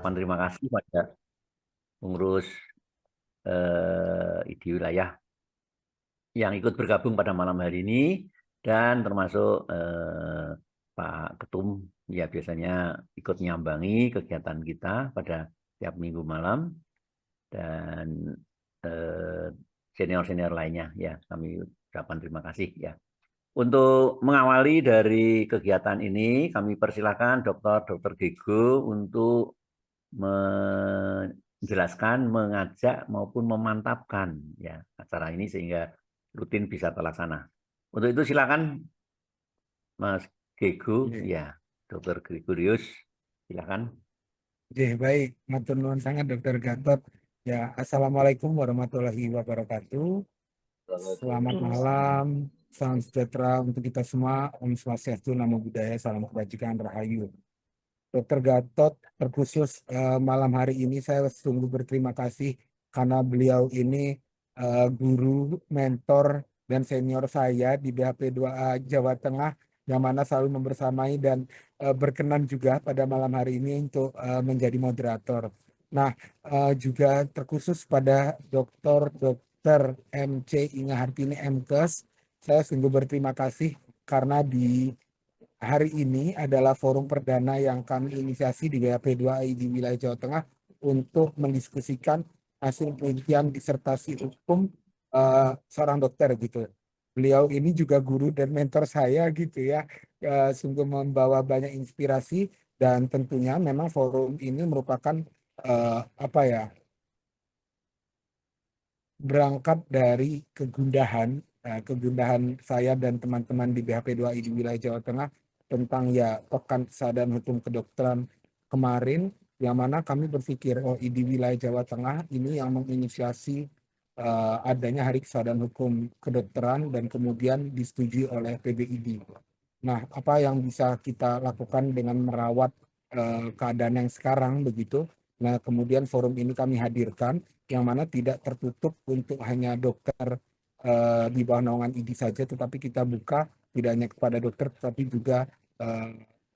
ucapan terima kasih pada pengurus ID wilayah yang ikut bergabung pada malam hari ini dan termasuk Pak Ketum ya biasanya ikut nyambangi kegiatan kita pada tiap minggu malam dan senior-senior lainnya ya kami ucapkan terima kasih ya. Untuk mengawali dari kegiatan ini kami persilakan Dr. Gego untuk menjelaskan, mengajak maupun memantapkan ya acara ini sehingga rutin bisa terlaksana. Untuk itu silakan Mas Gego, ya Dr. Gregorius, silakan. Oke, baik. Matur nuwun sangat Dr. Gatot. Ya, Assalamualaikum warahmatullahi wabarakatuh. Selamat malam, salam sejahtera untuk kita semua. Om Swastiastu, Namo Buddhaya, salam kebajikan, Rahayu. Dr. Gatot, terkhusus malam hari ini saya sungguh berterima kasih karena beliau ini guru, mentor, dan senior saya di BHP 2A Jawa Tengah yang mana selalu membersamai dan berkenan juga pada malam hari ini untuk menjadi moderator. Nah, juga terkhusus pada Dr. MC Inga Hartini MKes, saya sungguh berterima kasih karena di hari ini adalah forum perdana yang kami inisiasi di BHP 2I di wilayah Jawa Tengah untuk mendiskusikan hasil penelitian disertasi hukum seorang dokter gitu. Beliau ini juga guru dan mentor saya gitu ya, sungguh membawa banyak inspirasi dan tentunya memang forum ini merupakan apa ya, berangkat dari kegundahan saya dan teman-teman di BHP 2I di wilayah Jawa Tengah tentang ya pekan kesadaran hukum kedokteran kemarin, yang mana kami berpikir oh di wilayah Jawa Tengah ini yang menginisiasi adanya Hari Kesadaran Hukum Kedokteran dan kemudian disetujui oleh PBID. Nah, apa yang bisa kita lakukan dengan merawat keadaan yang sekarang begitu? Nah, kemudian forum ini kami hadirkan yang mana tidak tertutup untuk hanya dokter di bawah naungan ID saja, tetapi kita buka tidak hanya kepada dokter, tetapi juga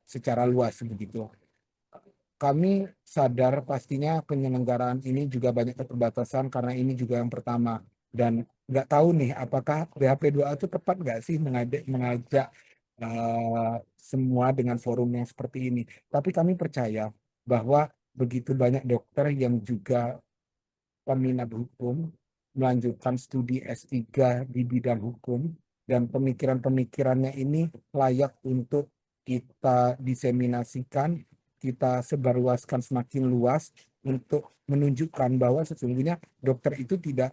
secara luas begitu. Kami sadar pastinya penyelenggaraan ini juga banyak keterbatasan karena ini juga yang pertama. Dan nggak tahu nih apakah BHP 2A itu tepat nggak sih mengajak semua dengan forum yang seperti ini. Tapi kami percaya bahwa begitu banyak dokter yang juga peminat hukum, melanjutkan studi S3 di bidang hukum, dan pemikiran-pemikirannya ini layak untuk kita diseminasikan, kita sebarluaskan semakin luas untuk menunjukkan bahwa sesungguhnya dokter itu tidak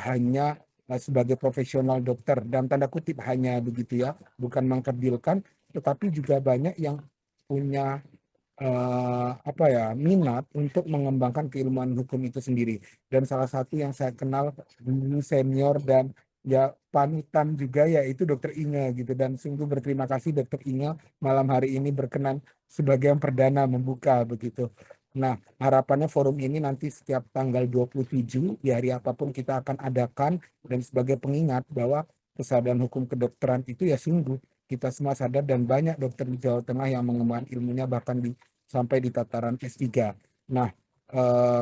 hanya sebagai profesional dokter, dan tanda kutip hanya begitu ya, bukan mengkerdilkan, tetapi juga banyak yang punya apa ya, minat untuk mengembangkan keilmuan hukum itu sendiri. Dan salah satu yang saya kenal guru senior dan ya panutan juga yaitu Dokter Inge gitu, dan sungguh berterima kasih Dokter Inge malam hari ini berkenan sebagai yang perdana membuka begitu. Nah, harapannya forum ini nanti setiap tanggal 27 di hari apapun kita akan adakan, dan sebagai pengingat bahwa kesadaran hukum kedokteran itu ya sungguh kita semua sadar, dan banyak dokter di Jawa Tengah yang mengembangkan ilmunya bahkan sampai di tataran S3. Nah,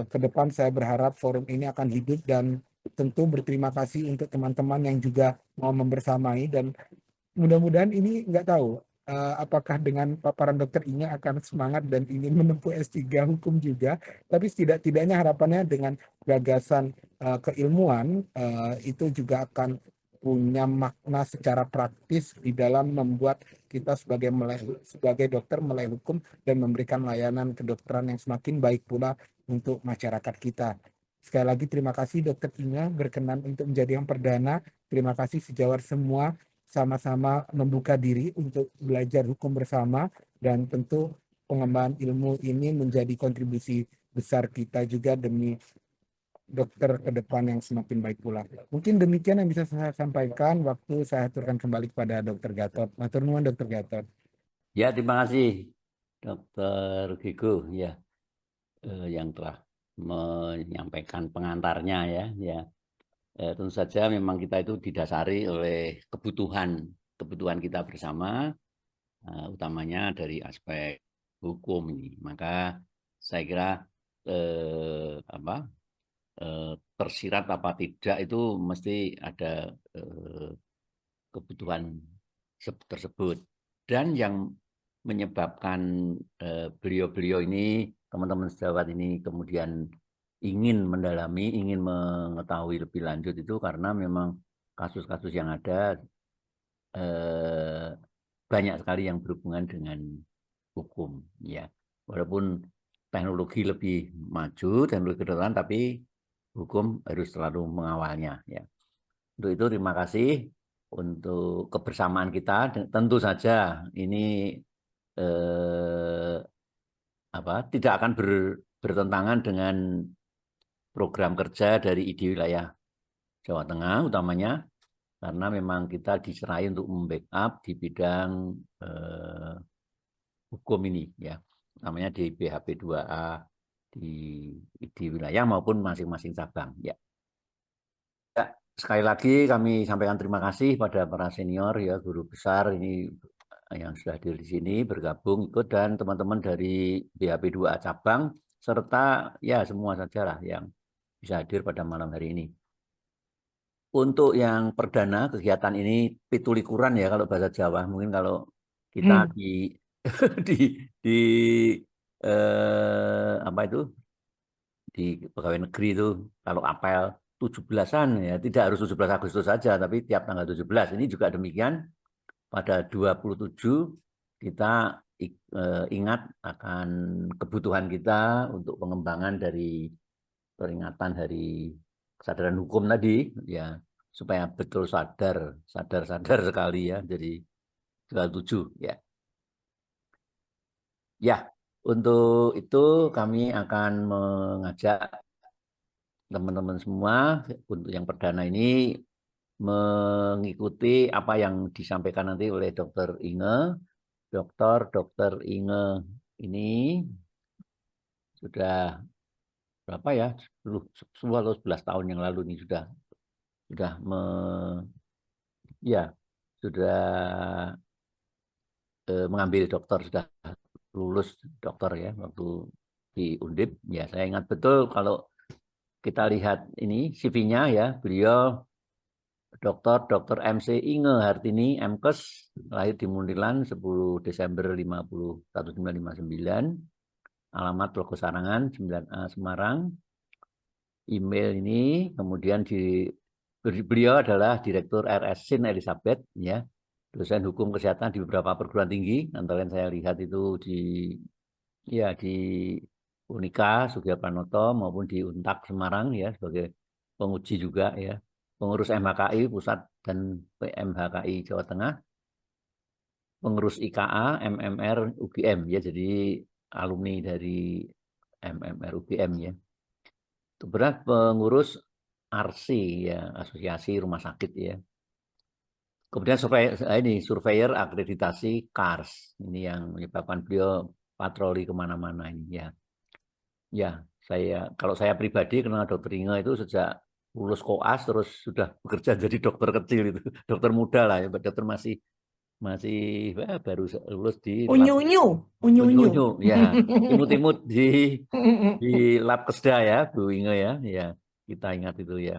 ke depan saya berharap forum ini akan hidup, dan tentu berterima kasih untuk teman-teman yang juga mau membersamai, dan mudah-mudahan ini nggak tahu apakah dengan paparan dokter ini akan semangat dan ingin menempuh S3 hukum juga, tapi setidak-tidaknya harapannya dengan gagasan keilmuan itu juga akan punya makna secara praktis di dalam membuat kita sebagai dokter melek hukum dan memberikan layanan kedokteran yang semakin baik pula untuk masyarakat kita. Sekali lagi terima kasih Dokter Inga berkenan untuk menjadi yang perdana. Terima kasih sejawat semua, sama-sama membuka diri untuk belajar hukum bersama, dan tentu pengembangan ilmu ini menjadi kontribusi besar kita juga demi dokter ke depan yang semakin baik pula. Mungkin demikian yang bisa saya sampaikan. Waktu saya aturkan kembali kepada Dokter Gatot. Matur nuwun Dokter Gatot. Ya, terima kasih Dr. Gego ya yang telah menyampaikan pengantarnya ya. Tentu saja memang kita itu didasari oleh kebutuhan kita bersama, utamanya dari aspek hukum ini. Maka saya kira apa tersirat apa tidak itu mesti ada kebutuhan tersebut. Dan yang menyebabkan beliau-beliau ini, teman-teman sejawat ini kemudian ingin mendalami, ingin mengetahui lebih lanjut itu karena memang kasus-kasus yang ada banyak sekali yang berhubungan dengan hukum, ya. Walaupun teknologi lebih maju, teknologi kedokteran, tapi hukum harus selalu mengawalnya, ya. Untuk itu terima kasih untuk kebersamaan kita. Tentu saja ini tidak akan bertentangan dengan program kerja dari ID wilayah Jawa Tengah utamanya, karena memang kita diserai untuk membackup di bidang hukum ini, ya, namanya di BHP 2A di wilayah maupun masing-masing cabang, ya. Sekali lagi kami sampaikan terima kasih pada para senior, ya, guru besar ini yang sudah hadir di sini bergabung ikut, dan teman-teman dari BHP 2A cabang serta ya semua sajalah yang bisa hadir pada malam hari ini. Untuk yang perdana kegiatan ini pitulikuran, ya, kalau bahasa Jawa, mungkin kalau kita di di apa itu di pegawai negeri itu kalau apel 17-an, ya, tidak harus 17 Agustus saja, tapi tiap tanggal 17. Ini juga demikian. Pada 27 kita ingat akan kebutuhan kita untuk pengembangan dari peringatan Hari Kesadaran Hukum tadi, ya, supaya betul sadar sekali, ya. Jadi 27, ya. Ya, untuk itu kami akan mengajak teman-teman semua untuk yang perdana ini mengikuti apa yang disampaikan nanti oleh Dr. Inge. Dr. Inge ini sudah berapa ya, 10 atau 11 tahun yang lalu ini sudah ya sudah mengambil dokter, sudah lulus dokter, ya, waktu di Undip. Ya, saya ingat betul kalau kita lihat ini CV-nya, ya, beliau Dr. MC Inge Hartini, MKes, lahir di Muntilan 10 Desember 1959, alamat Logo Sarangan 9A Semarang. Email ini kemudian beliau adalah Direktur RS Sin Elizabeth, ya, dosen hukum kesehatan di beberapa perguruan tinggi, antara lain saya lihat itu di Unika Sugiarpranoto maupun di Untak Semarang, ya, sebagai penguji juga, ya, pengurus MHKI Pusat dan PMHKI Jawa Tengah, pengurus IKA, MMR, UGM, ya, jadi alumni dari MMR UGM, ya. Berat pengurus ARSI, ya, Asosiasi Rumah Sakit, ya. Kemudian surveyor akreditasi KARS, ini yang menyebabkan beliau patroli kemana-mana ini, ya. Ya, kalau saya pribadi kenal Dokter Inge itu sejak lulus koas terus sudah bekerja jadi dokter kecil itu, dokter muda lah, ya, dokter masih baru lulus di lab Unyu-unyu. ya, imut-imut di lab Kesda, ya, Bu Inge, ya, ya, kita ingat itu, ya,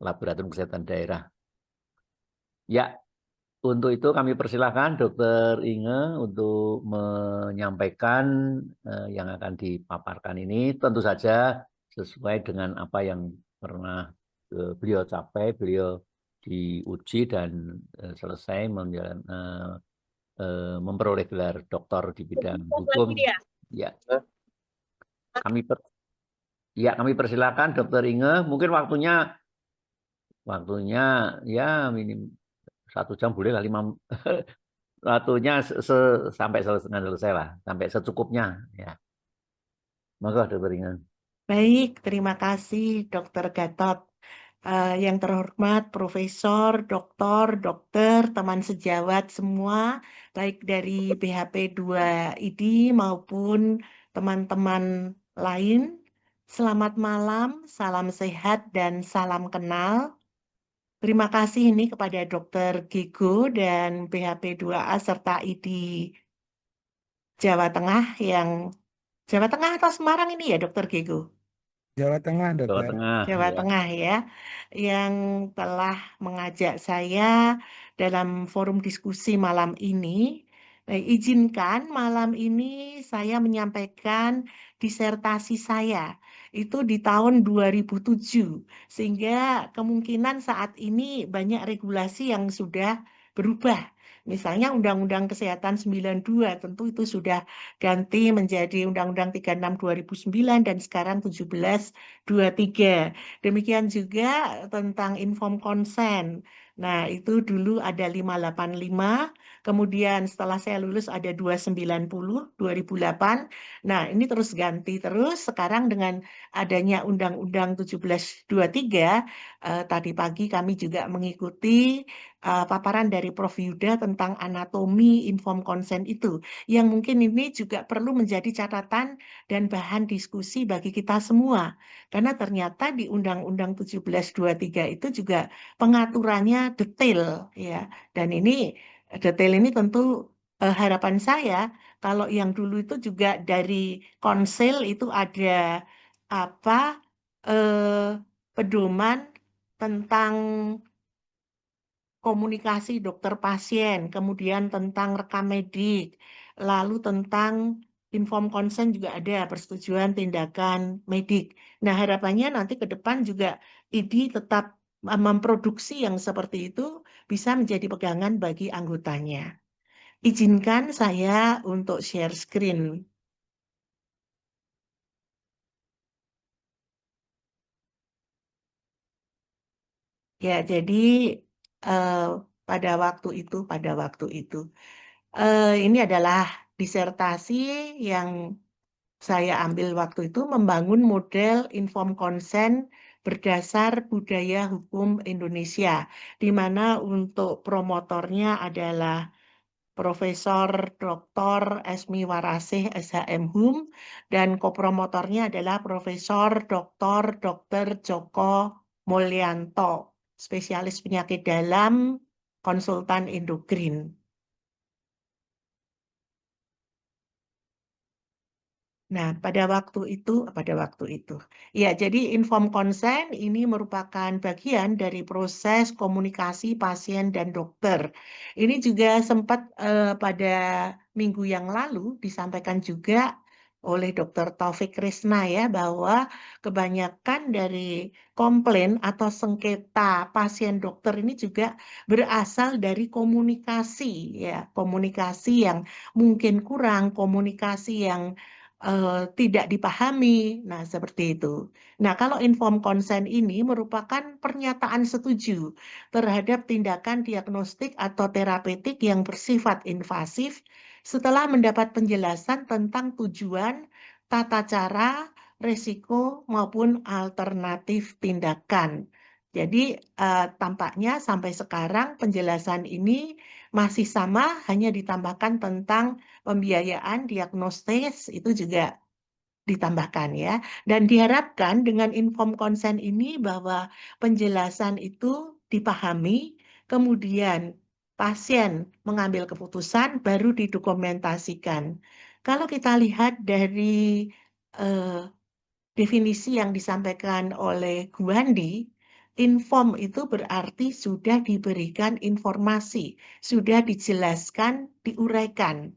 Laboratorium Kesehatan Daerah. Ya, untuk itu kami persilahkan Dokter Inge untuk menyampaikan yang akan dipaparkan ini, tentu saja sesuai dengan apa yang pernah beliau capai, beliau diuji dan selesai memperoleh gelar doktor di bidang hukum. Ya, kami persilahkan Dokter Inge. Mungkin waktunya ya minim 1 jam boleh lah, 5 waktunya sampai selesai lah, sampai secukupnya, ya. Monggo Dokter Inge. Baik, terima kasih Dokter Gatot. Yang terhormat Profesor, Dokter, teman sejawat semua, baik dari BHP 2 ID maupun teman-teman lain. Selamat malam, salam sehat dan salam kenal. Terima kasih ini kepada Dr. Gigo dan BHP 2A serta ID Jawa Tengah yang Jawa Tengah atau Semarang ini ya, Dokter Gego? Jawa Tengah, Jawa dokter. Tengah, Jawa ya. Tengah ya, yang telah mengajak saya dalam forum diskusi malam ini. Nah, izinkan malam ini saya menyampaikan disertasi saya. Itu di tahun 2007, sehingga kemungkinan saat ini banyak regulasi yang sudah berubah. Misalnya Undang-Undang Kesehatan 92 tentu itu sudah ganti menjadi Undang-Undang 36 2009 dan sekarang 1723. Demikian juga tentang inform consent. Nah, itu dulu ada 585, kemudian setelah saya lulus ada 290, 2008. Nah, ini terus ganti terus. Sekarang dengan adanya Undang-Undang 1723, tadi pagi kami juga mengikuti paparan dari Prof. Yuda tentang anatomi inform consent itu, yang mungkin ini juga perlu menjadi catatan dan bahan diskusi bagi kita semua. Karena ternyata di Undang-Undang 1723 itu juga pengaturannya detail ya. Dan ini detail ini tentu harapan saya kalau yang dulu itu juga dari konsil itu ada apa pedoman tentang komunikasi dokter pasien, kemudian tentang rekam medik, lalu tentang inform consent juga ada persetujuan tindakan medik. Nah, harapannya nanti ke depan juga IDI tetap memproduksi yang seperti itu bisa menjadi pegangan bagi anggotanya. Izinkan saya untuk share screen. Ya, jadi eh, pada waktu itu, ini adalah disertasi yang saya ambil waktu itu membangun model inform consent berdasar budaya hukum Indonesia, di mana untuk promotornya adalah Profesor Dr. Esmi Warasih SHM Hum dan kopromotornya adalah Profesor Dr. Joko Mulyanto, spesialis penyakit dalam, konsultan endokrin. Nah, pada waktu itu, ya, jadi inform consent ini merupakan bagian dari proses komunikasi pasien dan dokter. Ini juga sempat pada minggu yang lalu disampaikan juga oleh Dr. Taufik Krisna ya, bahwa kebanyakan dari komplain atau sengketa pasien dokter ini juga berasal dari komunikasi ya, komunikasi yang mungkin kurang, komunikasi yang tidak dipahami. Nah, seperti itu. Nah, kalau inform consent ini merupakan pernyataan setuju terhadap tindakan diagnostik atau terapeutik yang bersifat invasif setelah mendapat penjelasan tentang tujuan, tata cara, risiko, maupun alternatif tindakan. Jadi, tampaknya sampai sekarang penjelasan ini masih sama, hanya ditambahkan tentang pembiayaan diagnostis itu juga ditambahkan ya. Dan diharapkan dengan inform consent ini bahwa penjelasan itu dipahami, kemudian pasien mengambil keputusan baru didokumentasikan. Kalau kita lihat dari eh, definisi yang disampaikan oleh Guandi, inform itu berarti sudah diberikan informasi, sudah dijelaskan, diuraikan.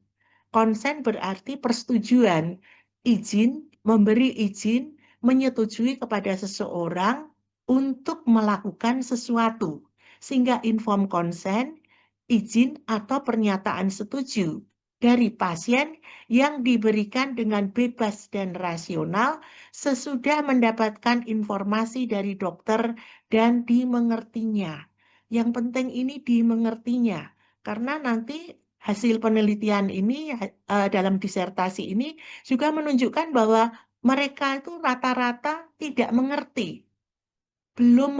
Konsen berarti persetujuan, izin, memberi izin, menyetujui kepada seseorang untuk melakukan sesuatu. Sehingga inform konsen, izin atau pernyataan setuju dari pasien yang diberikan dengan bebas dan rasional sesudah mendapatkan informasi dari dokter dan dimengertinya. Yang penting ini dimengertinya, karena nanti hasil penelitian ini dalam disertasi ini juga menunjukkan bahwa mereka itu rata-rata tidak mengerti, belum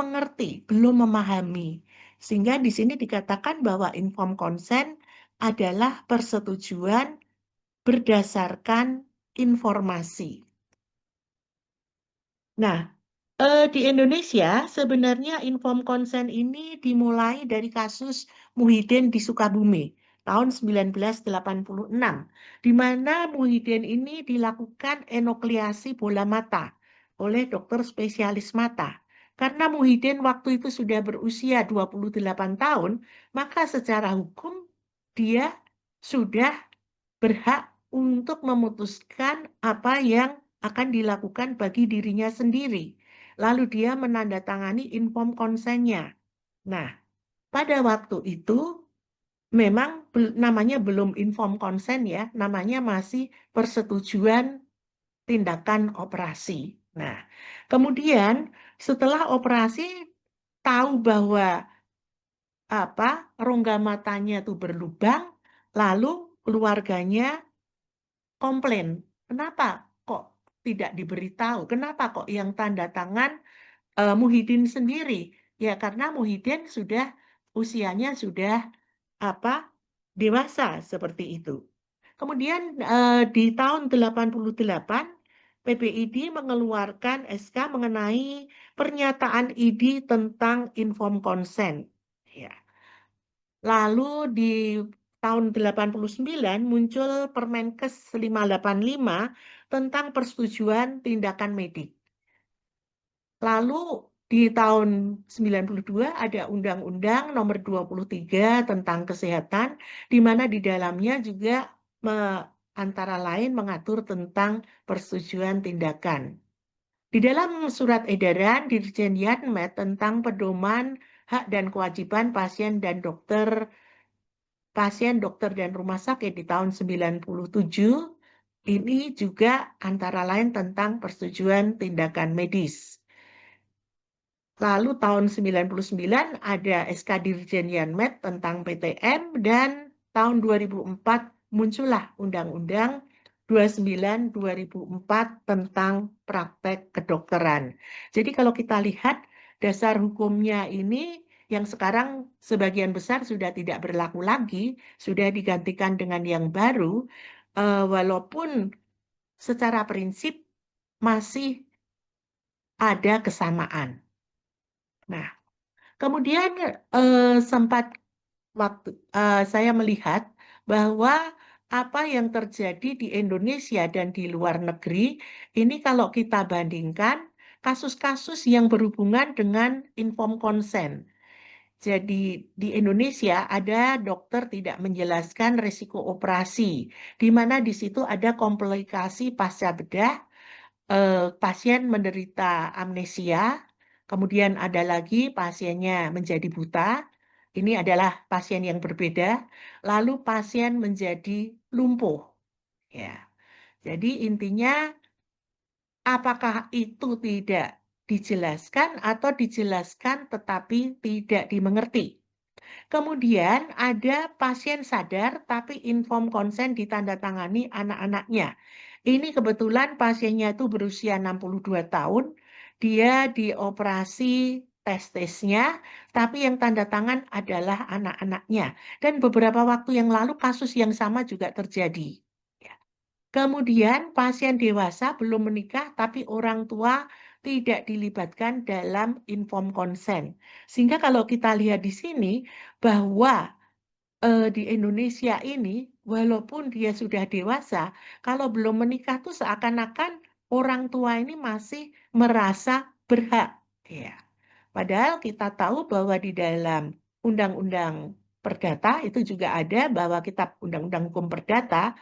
memahami. Sehingga di sini dikatakan bahwa inform consent adalah persetujuan berdasarkan informasi. Nah, di Indonesia sebenarnya inform consent ini dimulai dari kasus Muhyiddin di Sukabumi tahun 1986, di mana Muhyiddin ini dilakukan enukleasi bola mata oleh dokter spesialis mata. Karena Muhyiddin waktu itu sudah berusia 28 tahun, maka secara hukum dia sudah berhak untuk memutuskan apa yang akan dilakukan bagi dirinya sendiri. Lalu dia menandatangani inform konsennya. Nah, pada waktu itu memang namanya belum inform konsen ya, namanya masih persetujuan tindakan operasi. Nah, kemudian setelah operasi tahu bahwa rongga matanya itu berlubang, lalu keluarganya komplain, kenapa kok tidak diberitahu? Kenapa kok yang tanda tangan Muhyiddin sendiri? Ya karena Muhyiddin sudah usianya sudah dewasa seperti itu. Kemudian di tahun 88 PBID mengeluarkan SK mengenai pernyataan ID tentang inform consent. Ya. Lalu di tahun 89 muncul Permenkes 585 tentang persetujuan tindakan medik. Lalu di tahun 92 ada Undang-Undang Nomor 23 tentang Kesehatan, di mana di dalamnya juga antara lain mengatur tentang persetujuan tindakan. Di dalam surat edaran Dirjen Yanmed tentang pedoman hak dan kewajiban pasien, dokter dan rumah sakit di tahun 97, ini juga antara lain tentang persetujuan tindakan medis. Lalu tahun 99 ada SK Dirjen Yanmed tentang PTM, dan tahun 2004 muncullah Undang-Undang 29 2004 tentang praktek kedokteran. Jadi kalau kita lihat dasar hukumnya ini yang sekarang sebagian besar sudah tidak berlaku lagi, sudah digantikan dengan yang baru, walaupun secara prinsip masih ada kesamaan. Nah, kemudian sempat saya melihat bahwa apa yang terjadi di Indonesia dan di luar negeri, ini kalau kita bandingkan kasus-kasus yang berhubungan dengan inform consent. Jadi di Indonesia ada dokter tidak menjelaskan risiko operasi, di mana di situ ada komplikasi pasca bedah, pasien menderita amnesia, kemudian ada lagi pasiennya menjadi buta, ini adalah pasien yang berbeda, lalu pasien menjadi lumpuh. Ya, jadi intinya apakah itu tidak dijelaskan atau dijelaskan tetapi tidak dimengerti. Kemudian ada pasien sadar tapi inform konsen ditandatangani anak-anaknya. Ini kebetulan pasiennya itu berusia 62 tahun, dia dioperasi testisnya, tapi yang tanda tangan adalah anak-anaknya. Dan beberapa waktu yang lalu kasus yang sama juga terjadi. Ya. Kemudian pasien dewasa belum menikah, tapi orang tua tidak dilibatkan dalam inform konsen. Sehingga kalau kita lihat di sini bahwa di Indonesia ini, walaupun dia sudah dewasa, kalau belum menikah tuh seakan-akan orang tua ini masih merasa berhak. Ya. Padahal kita tahu bahwa di dalam Undang-Undang Perdata itu juga ada bahwa kitab Undang-Undang Hukum Perdata,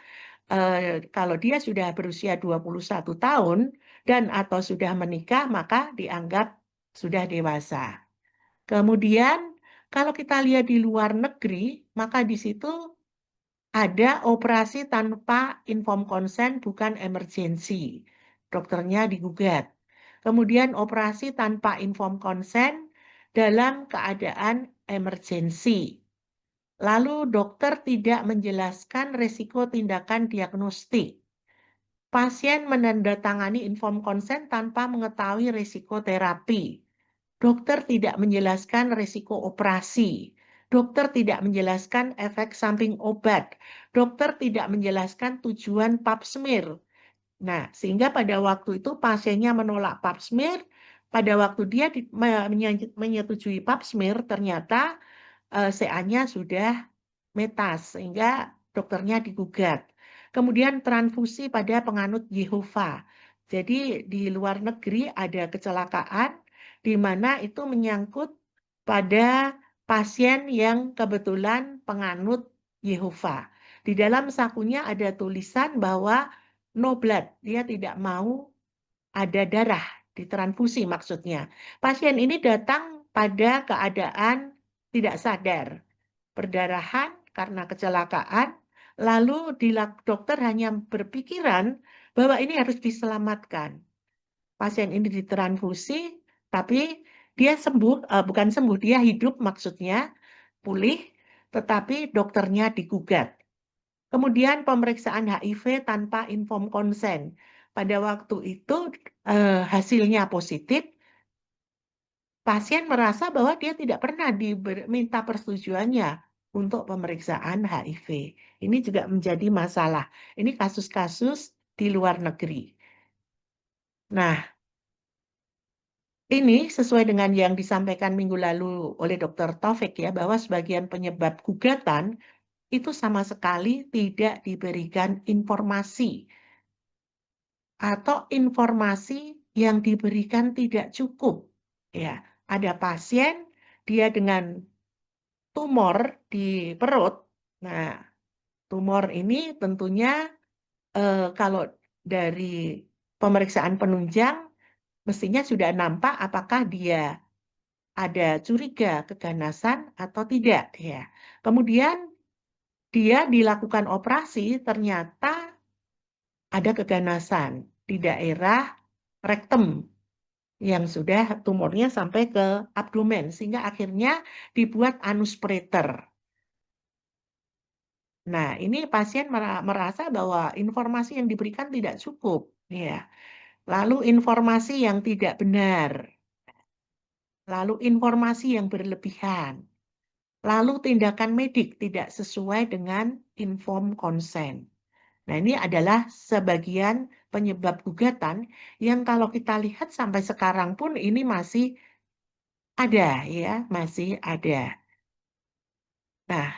kalau dia sudah berusia 21 tahun dan atau sudah menikah, maka dianggap sudah dewasa. Kemudian kalau kita lihat di luar negeri, maka di situ ada operasi tanpa inform konsen bukan emergensi. Dokternya digugat. Kemudian operasi tanpa inform konsen dalam keadaan emergensi. Lalu dokter tidak menjelaskan risiko tindakan diagnostik. Pasien menandatangani inform konsen tanpa mengetahui risiko terapi. Dokter tidak menjelaskan risiko operasi. Dokter tidak menjelaskan efek samping obat. Dokter tidak menjelaskan tujuan pap smear. Nah, sehingga pada waktu itu pasiennya menolak pap smear. Pada waktu dia menyetujui pap smear, ternyata CA-nya sudah metas sehingga dokternya digugat. Kemudian transfusi pada penganut Yehova. Jadi di luar negeri ada kecelakaan di mana itu menyangkut pada pasien yang kebetulan penganut Yehova. Di dalam sakunya ada tulisan bahwa no blood, dia tidak mau ada darah ditransfusi maksudnya. Pasien ini datang pada keadaan tidak sadar, perdarahan karena kecelakaan, lalu dokter hanya berpikiran bahwa ini harus diselamatkan. Pasien ini ditransfusi, tapi dia sembuh, bukan sembuh, dia hidup maksudnya, pulih, tetapi dokternya digugat. Kemudian pemeriksaan HIV tanpa inform konsen. Pada waktu itu hasilnya positif, pasien merasa bahwa dia tidak pernah diminta persetujuannya untuk pemeriksaan HIV. Ini juga menjadi masalah. Ini kasus-kasus di luar negeri. Nah, ini sesuai dengan yang disampaikan minggu lalu oleh Dr. Taufik ya, bahwa sebagian penyebab gugatan itu sama sekali tidak diberikan informasi atau informasi yang diberikan tidak cukup. Ya, ada pasien dia dengan tumor di perut. Nah, tumor ini tentunya kalau dari pemeriksaan penunjang mestinya sudah nampak apakah dia ada curiga keganasan atau tidak ya. Kemudian dia dilakukan operasi ternyata ada keganasan di daerah rektum yang sudah tumornya sampai ke abdomen sehingga akhirnya dibuat anuspirator. Nah, ini pasien merasa bahwa informasi yang diberikan tidak cukup, ya. Lalu informasi yang tidak benar, lalu informasi yang berlebihan, lalu tindakan medik tidak sesuai dengan inform consent. Nah, ini adalah sebagian penyebab gugatan yang kalau kita lihat sampai sekarang pun ini masih ada, ya, masih ada. Nah,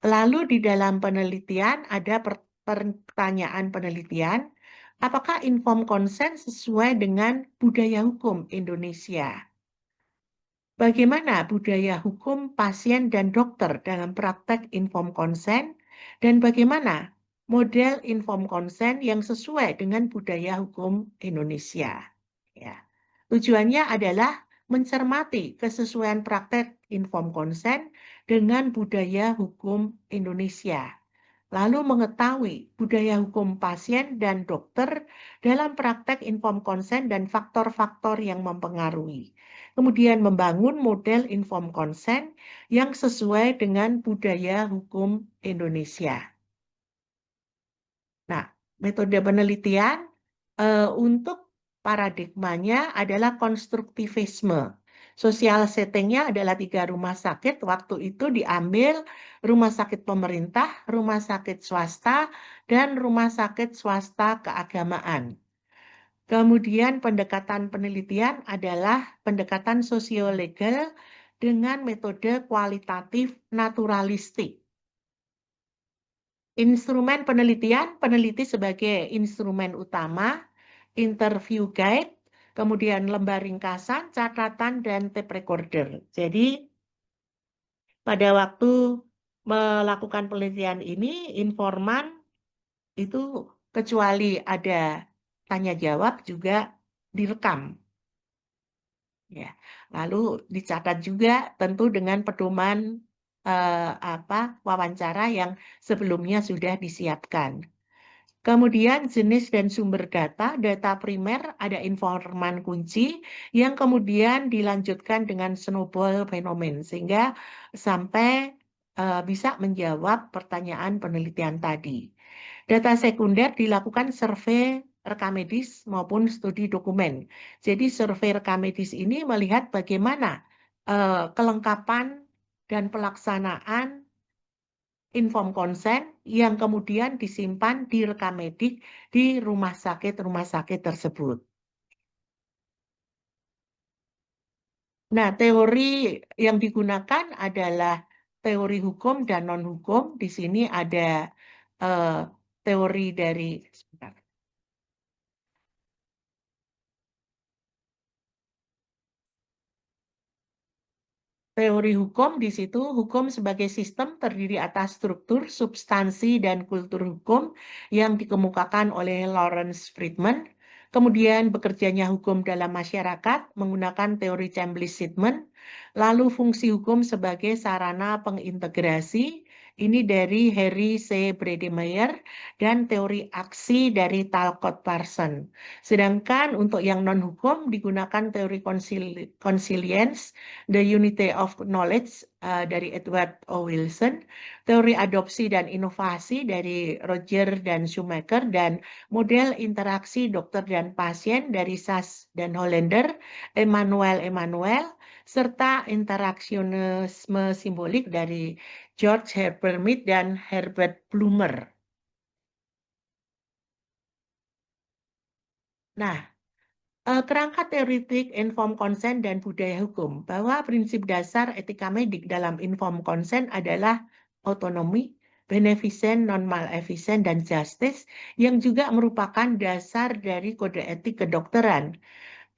lalu di dalam penelitian ada pertanyaan penelitian, apakah inform consent sesuai dengan budaya hukum Indonesia? Bagaimana budaya hukum pasien dan dokter dalam praktek inform consent dan bagaimana model inform consent yang sesuai dengan budaya hukum Indonesia? Ya. Tujuannya adalah mencermati kesesuaian praktek inform consent dengan budaya hukum Indonesia, lalu mengetahui budaya hukum pasien dan dokter dalam praktek inform consent dan faktor-faktor yang mempengaruhi. Kemudian membangun model inform consent yang sesuai dengan budaya hukum Indonesia. Nah, metode penelitian untuk paradigmanya adalah konstruktivisme. Sosial settingnya adalah 3 rumah sakit. Waktu itu diambil rumah sakit pemerintah, rumah sakit swasta, dan rumah sakit swasta keagamaan. Kemudian pendekatan penelitian adalah pendekatan sosiolegal dengan metode kualitatif naturalistik. Instrumen penelitian, peneliti sebagai instrumen utama, interview guide, kemudian lembar ringkasan, catatan, dan tape recorder. Jadi, pada waktu melakukan penelitian ini, informan itu kecuali ada tanya jawab juga direkam. Ya, lalu dicatat juga tentu dengan pedoman wawancara yang sebelumnya sudah disiapkan. Kemudian jenis dan sumber data primer ada informan kunci yang kemudian dilanjutkan dengan snowball phenomenon sehingga sampai bisa menjawab pertanyaan penelitian tadi. Data sekunder dilakukan survei rekam medis maupun studi dokumen. Jadi survei rekam medis ini melihat bagaimana kelengkapan dan pelaksanaan inform consent yang kemudian disimpan di rekam medik di rumah sakit tersebut. Nah, teori yang digunakan adalah teori hukum dan non-hukum. Di sini ada teori dari sebentar. Teori hukum di situ, hukum sebagai sistem terdiri atas struktur, substansi, dan kultur hukum yang dikemukakan oleh Lawrence Friedman. Kemudian bekerjanya hukum dalam masyarakat menggunakan teori Chambly-Sidman. Lalu fungsi hukum sebagai sarana pengintegrasi, ini dari Harry C. Bredemeier, dan teori aksi dari Talcott Parson. Sedangkan untuk yang non-hukum digunakan teori consilience, The Unity of Knowledge dari Edward O. Wilson, teori adopsi dan inovasi dari Roger dan Schumacher, dan model interaksi dokter dan pasien dari Sass dan Hollander, Emmanuel, serta interaksionisme simbolik dari George Herbert Mead dan Herbert Blumer. Nah, kerangka teoretik informed consent dan budaya hukum, bahwa prinsip dasar etika medik dalam informed consent adalah otonomi, beneficent, non-maleficent, dan justice, yang juga merupakan dasar dari kode etik kedokteran.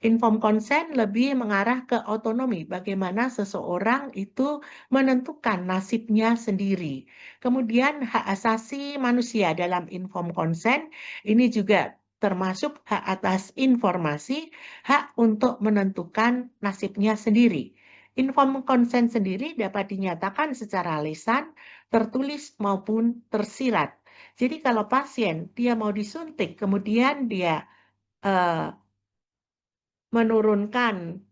Informed consent lebih mengarah ke otonomi, bagaimana seseorang itu menentukan nasibnya sendiri. Kemudian hak asasi manusia dalam informed consent, ini juga termasuk hak atas informasi, hak untuk menentukan nasibnya sendiri. Informed consent sendiri dapat dinyatakan secara lisan, tertulis maupun tersirat. Jadi kalau pasien dia mau disuntik, kemudian dia menurunkan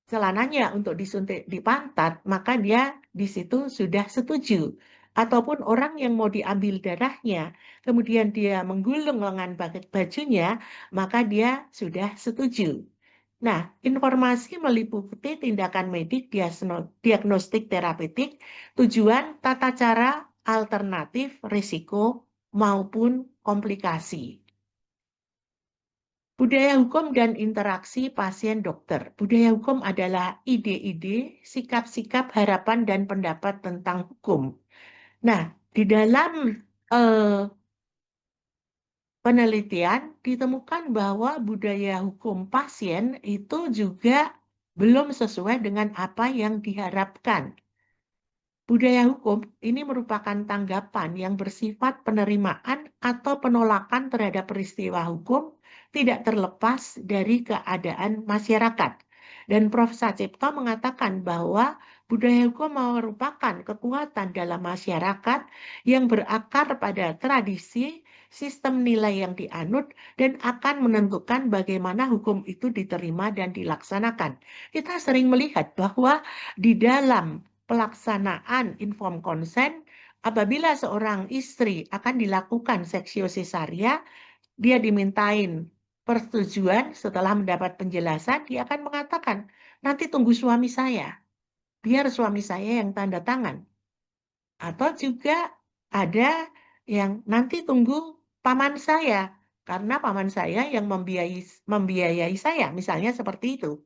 celananya untuk disuntik di pantat, maka dia di situ sudah setuju. Ataupun orang yang mau diambil darahnya, kemudian dia menggulung lengan bajunya, maka dia sudah setuju. Nah, informasi meliputi tindakan medik, diagnostik terapeutik, tujuan, tata cara, alternatif, risiko, maupun komplikasi. Budaya hukum dan interaksi pasien dokter. Budaya hukum adalah ide-ide, sikap-sikap, harapan, dan pendapat tentang hukum. Nah, di dalam penelitian ditemukan bahwa budaya hukum pasien itu juga belum sesuai dengan apa yang diharapkan. Budaya hukum ini merupakan tanggapan yang bersifat penerimaan atau penolakan terhadap peristiwa hukum, tidak terlepas dari keadaan masyarakat. Dan Prof. Sacipto mengatakan bahwa budaya hukum merupakan kekuatan dalam masyarakat yang berakar pada tradisi, sistem nilai yang dianut, dan akan menentukan bagaimana hukum itu diterima dan dilaksanakan. Kita sering melihat bahwa di dalam pelaksanaan informed consent, apabila seorang istri akan dilakukan seksio sesaria, dia dimintain persetujuan. Setelah mendapat penjelasan, dia akan mengatakan, nanti tunggu suami saya, biar suami saya yang tanda tangan. Atau juga ada yang nanti tunggu paman saya, karena paman saya yang membiayai saya, misalnya seperti itu.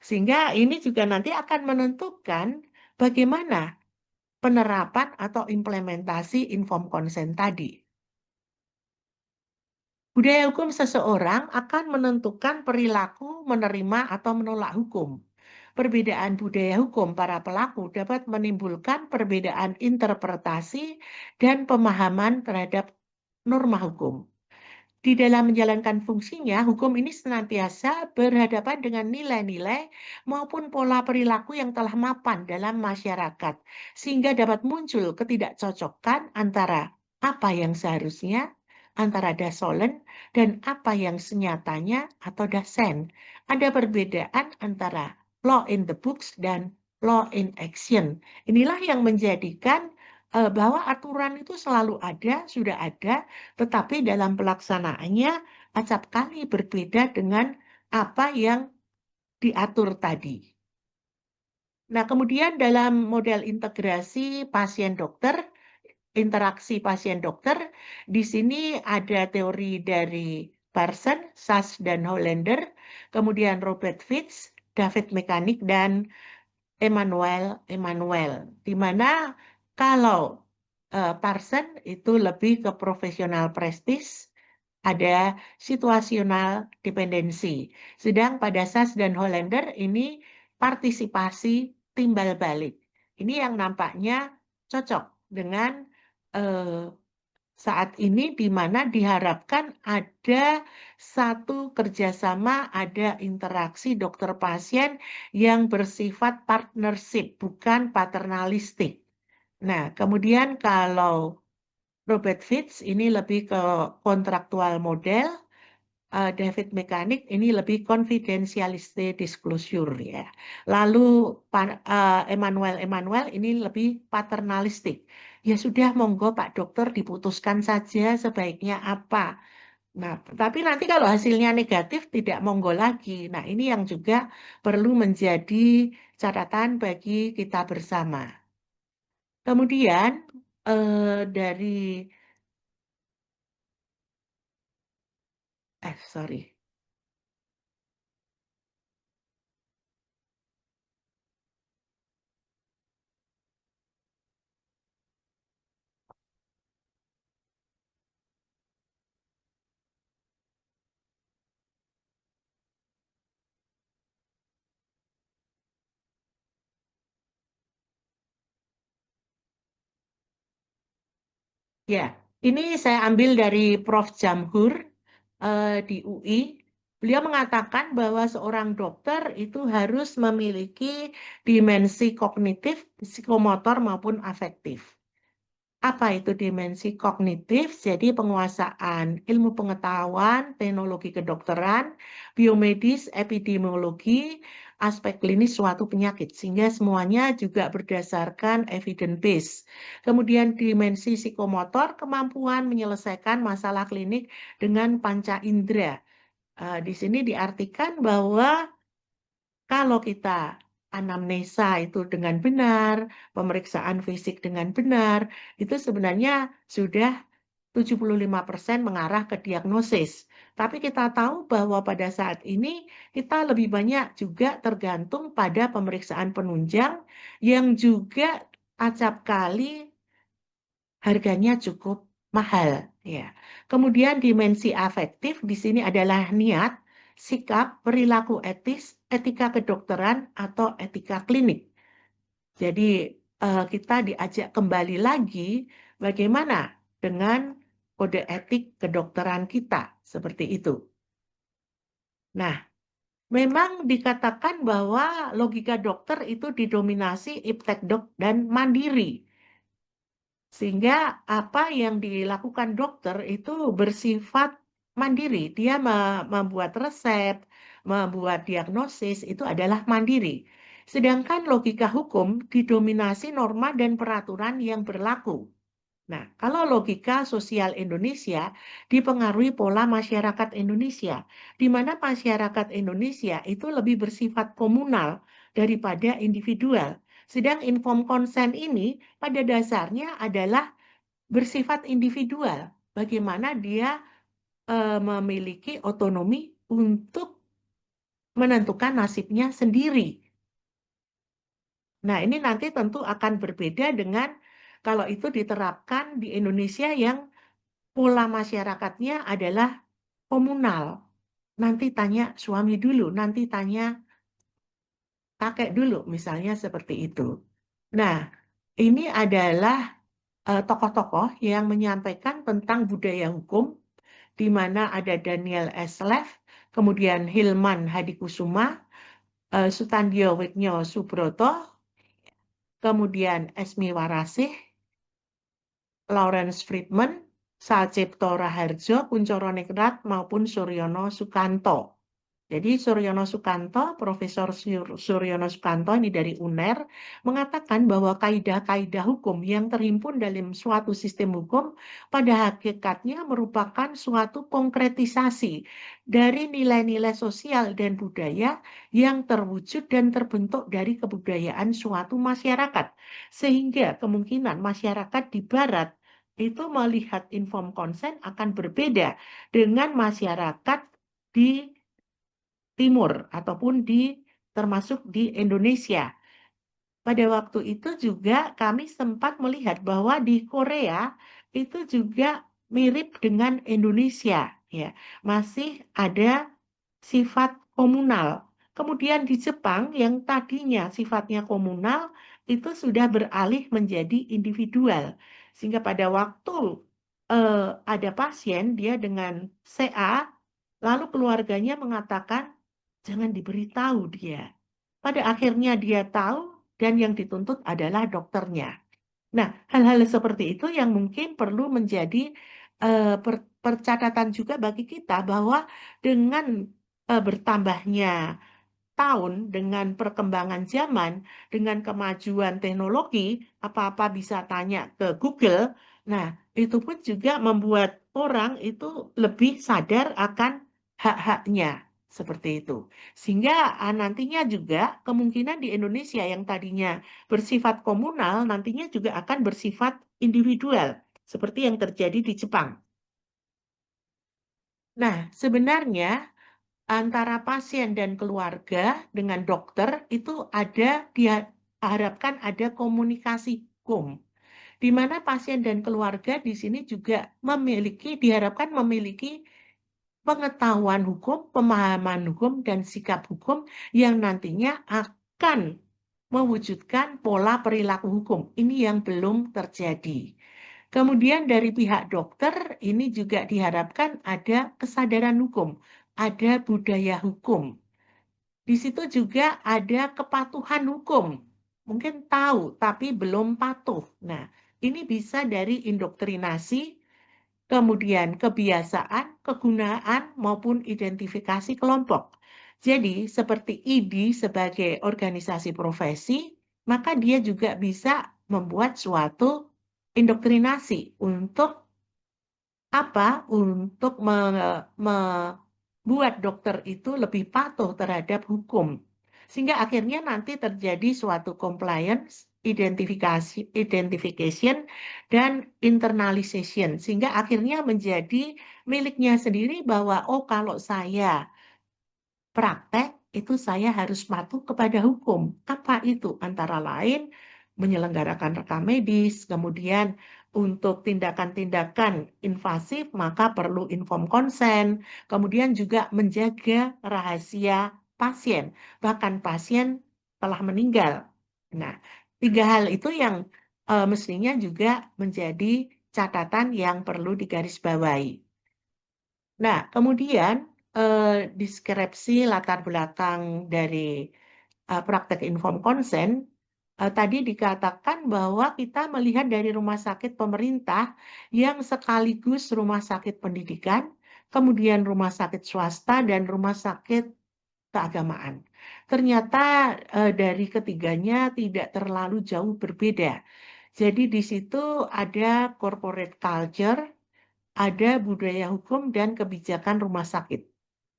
Sehingga ini juga nanti akan menentukan bagaimana penerapan atau implementasi informed consent tadi. Budaya hukum seseorang akan menentukan perilaku menerima atau menolak hukum. Perbedaan budaya hukum para pelaku dapat menimbulkan perbedaan interpretasi dan pemahaman terhadap norma hukum. Di dalam menjalankan fungsinya, hukum ini senantiasa berhadapan dengan nilai-nilai maupun pola perilaku yang telah mapan dalam masyarakat, sehingga dapat muncul ketidakcocokan antara apa yang seharusnya, antara dasolen, dan apa yang senyatanya atau dasen. Ada perbedaan antara law in the books dan law in action. Inilah yang menjadikan bahwa aturan itu selalu ada, sudah ada, tetapi dalam pelaksanaannya acap kali berbeda dengan apa yang diatur tadi. Nah, kemudian dalam model integrasi pasien dokter, interaksi pasien dokter, di sini ada teori dari Parson, Sass, dan Hollander, kemudian Robert Fitz, David Mechanic, dan Emmanuel, di mana kalau Parson itu lebih ke profesional prestis, ada situasional dependensi. Sedang pada SAS dan Hollander ini partisipasi timbal balik. Ini yang nampaknya cocok dengan saat ini di mana diharapkan ada satu kerjasama, ada interaksi dokter pasien yang bersifat partnership, bukan paternalistik. Nah, kemudian kalau Robert Fitz ini lebih ke kontraktual model, David Mechanic ini lebih confidentiality disclosure ya. Lalu Emmanuel ini lebih paternalistik. Ya sudah, monggo Pak Dokter diputuskan saja sebaiknya apa. Nah, tapi nanti kalau hasilnya negatif tidak monggo lagi. Nah, ini yang juga perlu menjadi catatan bagi kita bersama. Kemudian dari sorry. Ya, ini saya ambil dari Prof. Jamhur di UI. Beliau mengatakan bahwa seorang dokter itu harus memiliki dimensi kognitif, psikomotor maupun afektif. Apa itu dimensi kognitif? Jadi penguasaan ilmu pengetahuan, teknologi kedokteran, biomedis, epidemiologi, aspek klinis suatu penyakit. Sehingga semuanya juga berdasarkan evidence base. Kemudian dimensi psikomotor, kemampuan menyelesaikan masalah klinik dengan panca indera. Di sini diartikan bahwa kalau kita anamnesa itu dengan benar, pemeriksaan fisik dengan benar, itu sebenarnya sudah 75% mengarah ke diagnosis. Tapi kita tahu bahwa pada saat ini kita lebih banyak juga tergantung pada pemeriksaan penunjang yang juga acap kali harganya cukup mahal ya. Kemudian dimensi afektif di sini adalah niat, sikap, perilaku etis, etika kedokteran atau etika klinik. Jadi kita diajak kembali lagi bagaimana dengan kode etik kedokteran kita seperti itu. Nah, memang dikatakan bahwa logika dokter itu didominasi iptek dok dan mandiri. Sehingga apa yang dilakukan dokter itu bersifat mandiri. Dia membuat resep, membuat diagnosis itu adalah mandiri. Sedangkan logika hukum didominasi norma dan peraturan yang berlaku. Nah, kalau logika sosial Indonesia dipengaruhi pola masyarakat Indonesia, di mana masyarakat Indonesia itu lebih bersifat komunal daripada individual. Sedang informed consent ini pada dasarnya adalah bersifat individual. Bagaimana dia memiliki otonomi untuk menentukan nasibnya sendiri. Nah, ini nanti tentu akan berbeda dengan kalau itu diterapkan di Indonesia yang pola masyarakatnya adalah komunal. Nanti tanya suami dulu, nanti tanya kakek dulu, misalnya seperti itu. Nah, ini adalah tokoh-tokoh yang menyampaikan tentang budaya hukum, di mana ada Daniel S. Lev, kemudian Hilman Hadikusuma, Sutandio Wigno Subroto, kemudian Esmi Warasih, Lawrence Friedman, Salcipto Raharjo, Kuncoro Ningrat maupun Suryono Sukanto. Jadi Suryono Sukanto, Profesor Suryono Sukanto ini dari UNER, mengatakan bahwa kaidah-kaidah hukum yang terhimpun dalam suatu sistem hukum pada hakikatnya merupakan suatu konkretisasi dari nilai-nilai sosial dan budaya yang terwujud dan terbentuk dari kebudayaan suatu masyarakat. Sehingga kemungkinan masyarakat di Barat itu melihat informed consent akan berbeda dengan masyarakat di Timur ataupun termasuk di Indonesia. pada waktu itu juga kami sempat melihat bahwa di Korea itu juga mirip dengan Indonesia, ya, masih ada sifat komunal. Kemudian di Jepang yang tadinya sifatnya komunal itu sudah beralih menjadi individual. Sehingga pada waktu ada pasien dia dengan CA, lalu keluarganya mengatakan jangan diberitahu dia. Pada akhirnya dia tahu dan yang dituntut adalah dokternya. Nah, hal-hal seperti itu yang mungkin perlu menjadi percatatan juga bagi kita bahwa dengan bertambahnya tahun, dengan perkembangan zaman, dengan kemajuan teknologi, apa-apa bisa tanya ke Google. Nah, itu pun juga membuat orang itu lebih sadar akan hak-haknya. Seperti itu. Sehingga nantinya juga kemungkinan di Indonesia yang tadinya bersifat komunal, nantinya juga akan bersifat individual. Seperti yang terjadi di Jepang. Nah, sebenarnya antara pasien dan keluarga dengan dokter itu diharapkan ada komunikasi hukum, di mana pasien dan keluarga di sini juga diharapkan memiliki pengetahuan hukum, pemahaman hukum, dan sikap hukum yang nantinya akan mewujudkan pola perilaku hukum. Ini yang belum terjadi. Kemudian dari pihak dokter ini juga diharapkan ada kesadaran hukum, ada budaya hukum. Di situ juga ada kepatuhan hukum. Mungkin tahu tapi belum patuh. Nah, ini bisa dari indoktrinasi, kemudian kebiasaan, kegunaan maupun identifikasi kelompok. Jadi, seperti ID sebagai organisasi profesi, maka dia juga bisa membuat suatu indoktrinasi untuk apa? Untuk membuat dokter itu lebih patuh terhadap hukum. Sehingga akhirnya nanti terjadi suatu compliance, identification, dan internalization. Sehingga akhirnya menjadi miliknya sendiri bahwa, oh kalau saya praktek itu saya harus patuh kepada hukum. Apa itu? Antara lain menyelenggarakan rekam medis, kemudian untuk tindakan-tindakan invasif maka perlu inform konsen, kemudian juga menjaga rahasia pasien, bahkan pasien telah meninggal. Nah, 3 hal itu yang mestinya juga menjadi catatan yang perlu digarisbawahi. Nah, kemudian deskripsi latar belakang dari praktek inform konsen, tadi dikatakan bahwa kita melihat dari rumah sakit pemerintah yang sekaligus rumah sakit pendidikan, kemudian rumah sakit swasta, dan rumah sakit keagamaan. Ternyata dari ketiganya tidak terlalu jauh berbeda. Jadi di situ ada corporate culture, ada budaya hukum dan kebijakan rumah sakit.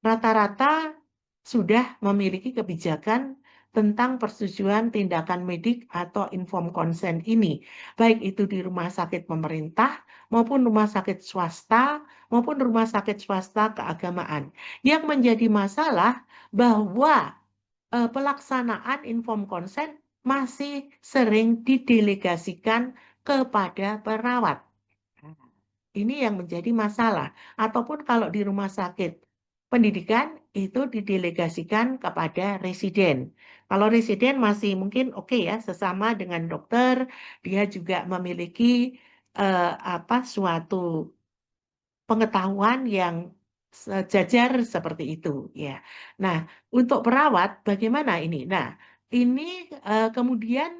Rata-rata sudah memiliki kebijakan tentang persetujuan tindakan medik atau inform consent ini, baik itu di rumah sakit pemerintah maupun rumah sakit swasta maupun rumah sakit swasta keagamaan. Yang menjadi masalah bahwa pelaksanaan inform consent masih sering didelegasikan kepada perawat. Ini yang menjadi masalah. Ataupun kalau di rumah sakit pendidikan itu didelegasikan kepada residen. Kalau residen masih mungkin oke ya, sesama dengan dokter, dia juga memiliki suatu pengetahuan yang sejajar seperti itu ya. Nah, untuk perawat bagaimana ini? Nah, ini kemudian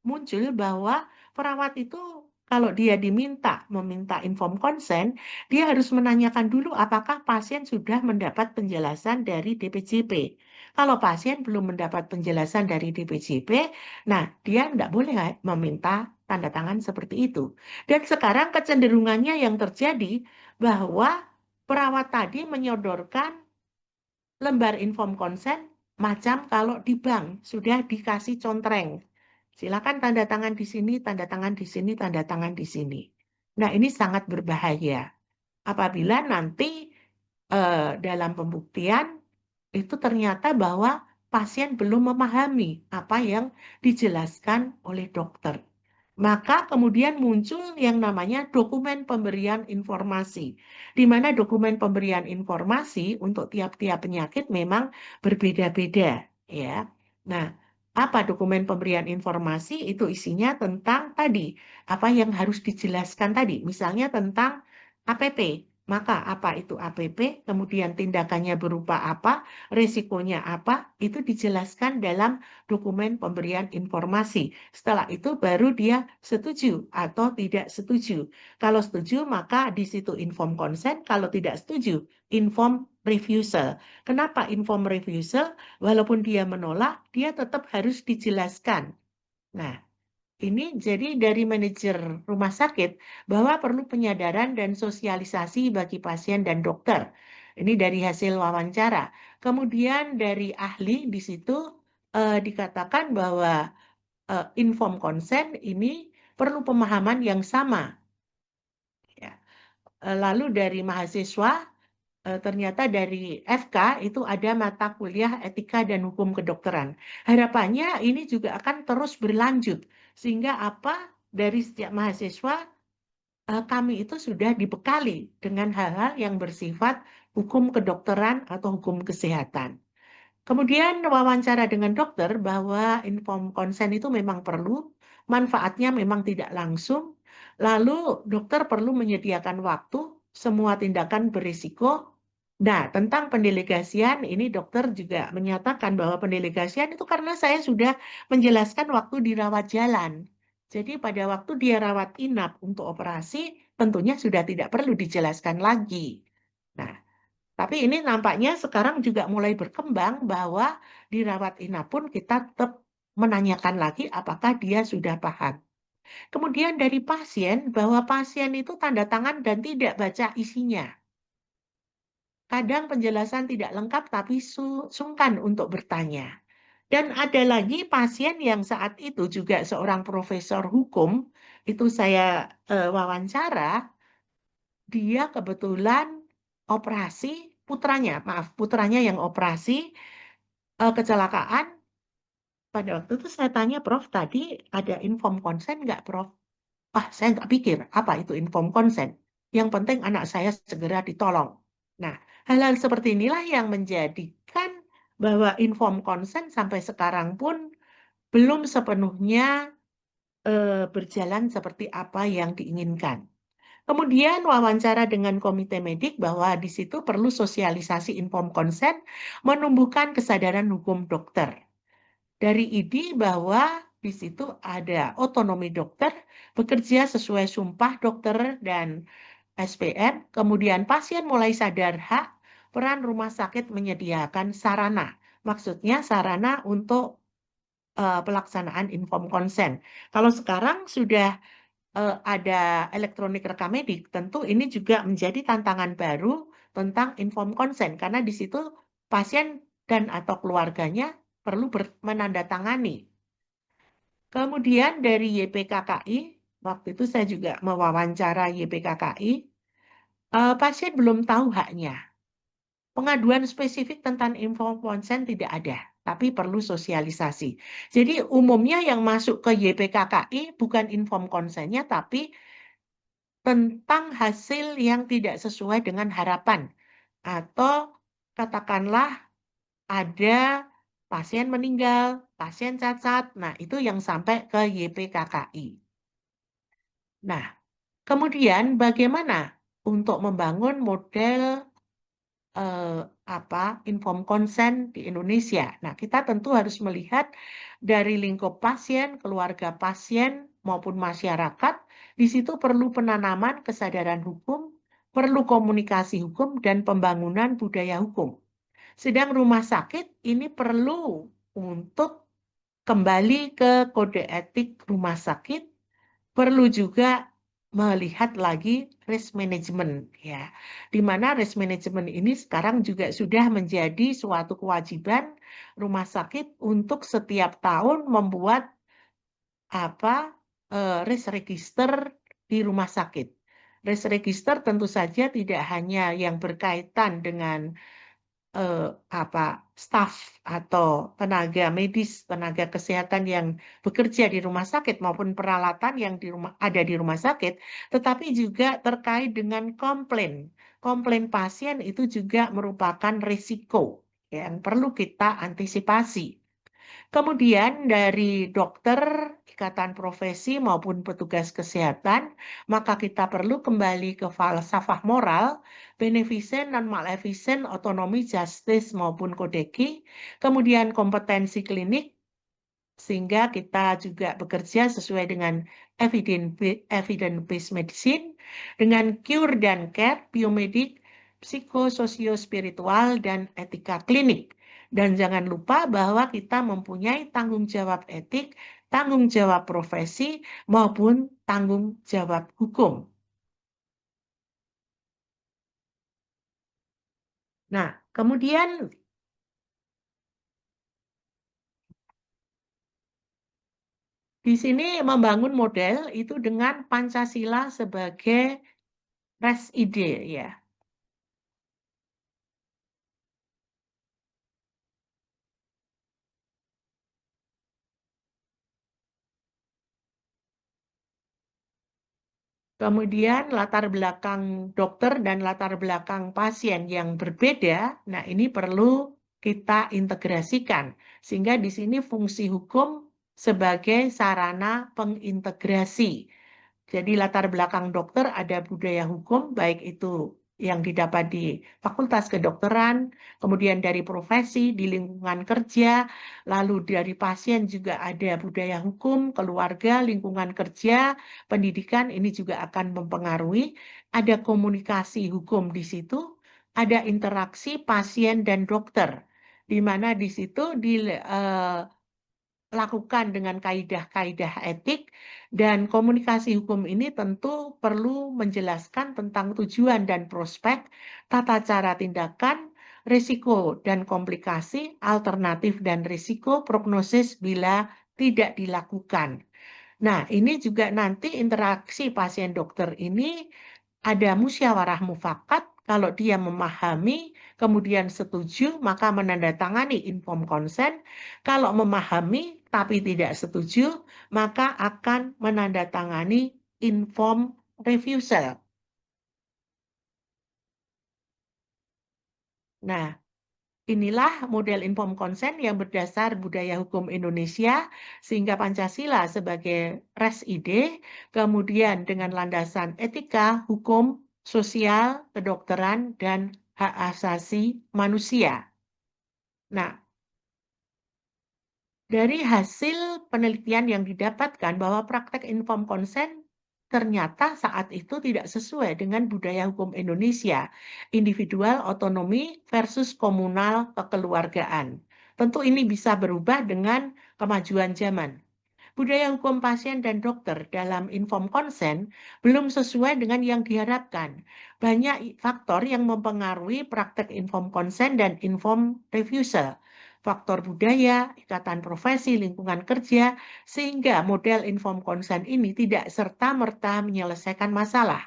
muncul bahwa perawat itu kalau dia meminta inform consent, dia harus menanyakan dulu apakah pasien sudah mendapat penjelasan dari DPJP. Kalau pasien belum mendapat penjelasan dari DPJP, nah dia tidak boleh meminta tanda tangan seperti itu. Dan sekarang kecenderungannya yang terjadi bahwa perawat tadi menyodorkan lembar inform consent macam kalau di bank sudah dikasih contreng. Silakan tanda tangan di sini, tanda tangan di sini, tanda tangan di sini. Nah, ini sangat berbahaya. Apabila nanti dalam pembuktian itu ternyata bahwa pasien belum memahami apa yang dijelaskan oleh dokter. Maka kemudian muncul yang namanya dokumen pemberian informasi, di mana dokumen pemberian informasi untuk tiap-tiap penyakit memang berbeda-beda, ya. Nah, apa dokumen pemberian informasi? Itu isinya tentang tadi, apa yang harus dijelaskan tadi, misalnya tentang APP. Maka apa itu APP, kemudian tindakannya berupa apa, risikonya apa, itu dijelaskan dalam dokumen pemberian informasi. Setelah itu baru dia setuju atau tidak setuju. Kalau setuju maka di situ inform consent, kalau tidak setuju inform refusal. Kenapa inform refusal? Walaupun dia menolak, dia tetap harus dijelaskan. Nah, ini jadi dari manajer rumah sakit bahwa perlu penyadaran dan sosialisasi bagi pasien dan dokter. Ini dari hasil wawancara. Kemudian dari ahli di situ dikatakan bahwa inform consent ini perlu pemahaman yang sama. Ya. Lalu dari mahasiswa, ternyata dari FK itu ada mata kuliah etika dan hukum kedokteran. Harapannya ini juga akan terus berlanjut, sehingga apa dari setiap mahasiswa kami itu sudah dibekali dengan hal-hal yang bersifat hukum kedokteran atau hukum kesehatan. Kemudian wawancara dengan dokter bahwa inform consent itu memang perlu, manfaatnya memang tidak langsung. Lalu dokter perlu menyediakan waktu, semua tindakan berisiko. Nah, tentang pendelegasian ini dokter juga menyatakan bahwa pendelegasian itu karena saya sudah menjelaskan waktu dirawat jalan. Jadi pada waktu dia rawat inap untuk operasi, tentunya sudah tidak perlu dijelaskan lagi. Nah, tapi ini nampaknya sekarang juga mulai berkembang bahwa dirawat inap pun kita tetap menanyakan lagi apakah dia sudah paham. Kemudian dari pasien, bahwa pasien itu tanda tangan dan tidak baca isinya. Kadang penjelasan tidak lengkap tapi sungkan untuk bertanya. Dan ada lagi pasien yang saat itu juga seorang profesor hukum, itu saya wawancara, dia kebetulan operasi, putranya yang operasi, kecelakaan. Pada waktu itu saya tanya, "Prof, tadi ada inform consent nggak, Prof?" "Ah, saya nggak pikir, apa itu inform consent? Yang penting anak saya segera ditolong." Nah, hal-hal seperti inilah yang menjadikan bahwa inform consent sampai sekarang pun belum sepenuhnya berjalan seperti apa yang diinginkan. Kemudian wawancara dengan komite medik bahwa di situ perlu sosialisasi inform consent, menumbuhkan kesadaran hukum dokter. Dari ID bahwa di situ ada otonomi dokter, bekerja sesuai sumpah dokter dan SPM, kemudian pasien mulai sadar hak, peran rumah sakit menyediakan sarana. Maksudnya sarana untuk pelaksanaan inform consent. Kalau sekarang sudah ada elektronik rekam medik, tentu ini juga menjadi tantangan baru tentang inform consent karena di situ pasien dan atau keluarganya perlu menandatangani. Kemudian dari YPKKI, waktu itu saya juga mewawancara YPKKI, pasien belum tahu haknya. Pengaduan spesifik tentang inform consent tidak ada, tapi perlu sosialisasi. Jadi umumnya yang masuk ke YPKKI bukan inform consent-nya, tapi tentang hasil yang tidak sesuai dengan harapan. Atau katakanlah ada pasien meninggal, pasien cacat, nah itu yang sampai ke YPKKI. Nah, kemudian bagaimana untuk membangun model inform consent di Indonesia? Nah, kita tentu harus melihat dari lingkup pasien, keluarga pasien, maupun masyarakat. Di situ perlu penanaman kesadaran hukum, perlu komunikasi hukum, dan pembangunan budaya hukum. Sedang rumah sakit ini perlu untuk kembali ke kode etik rumah sakit, perlu juga melihat lagi risk management, ya, di mana risk management ini sekarang juga sudah menjadi suatu kewajiban rumah sakit untuk setiap tahun membuat risk register di rumah sakit. Risk register tentu saja tidak hanya yang berkaitan dengan staf atau tenaga medis, tenaga kesehatan yang bekerja di rumah sakit maupun peralatan yang ada di rumah sakit, tetapi juga terkait dengan komplain. Komplain pasien itu juga merupakan risiko yang perlu kita antisipasi. Kemudian dari dokter, ikatan profesi maupun petugas kesehatan, maka kita perlu kembali ke falsafah moral, beneficent, non-maleficent, otonomi, justice maupun kodeki, kemudian kompetensi klinik, sehingga kita juga bekerja sesuai dengan evidence-based medicine, dengan cure dan care, biomedik, psikososio-spiritual, dan etika klinik. Dan jangan lupa bahwa kita mempunyai tanggung jawab etik, tanggung jawab profesi, maupun tanggung jawab hukum. Nah, kemudian di sini membangun model itu dengan Pancasila sebagai res ide, ya. Kemudian latar belakang dokter dan latar belakang pasien yang berbeda, nah ini perlu kita integrasikan. Sehingga di sini fungsi hukum sebagai sarana pengintegrasi. Jadi latar belakang dokter ada budaya hukum, baik itu yang didapat di Fakultas Kedokteran, kemudian dari profesi, di lingkungan kerja, lalu dari pasien juga ada budaya hukum, keluarga, lingkungan kerja, pendidikan, ini juga akan mempengaruhi. Ada komunikasi hukum di situ, ada interaksi pasien dan dokter, di mana di situ lakukan dengan kaidah-kaidah etik, dan komunikasi hukum ini tentu perlu menjelaskan tentang tujuan dan prospek, tata cara tindakan, risiko dan komplikasi, alternatif dan risiko, prognosis bila tidak dilakukan. Nah, ini juga nanti interaksi pasien dokter ini ada musyawarah mufakat. Kalau dia memahami, kemudian setuju, maka menandatangani inform consent. Kalau memahami tapi tidak setuju, maka akan menandatangani inform refusal. Nah, inilah model inform consent yang berdasar budaya hukum Indonesia, sehingga Pancasila sebagai res ide, kemudian dengan landasan etika, hukum, sosial, kedokteran, dan hak asasi manusia. Nah, dari hasil penelitian yang didapatkan bahwa praktek inform consent ternyata saat itu tidak sesuai dengan budaya hukum Indonesia, individual otonomi versus komunal kekeluargaan. Tentu ini bisa berubah dengan kemajuan zaman. Budaya hukum pasien dan dokter dalam inform consent belum sesuai dengan yang diharapkan. Banyak faktor yang mempengaruhi praktek inform consent dan inform refusal. Faktor budaya, ikatan profesi, lingkungan kerja, sehingga model inform consent ini tidak serta-merta menyelesaikan masalah.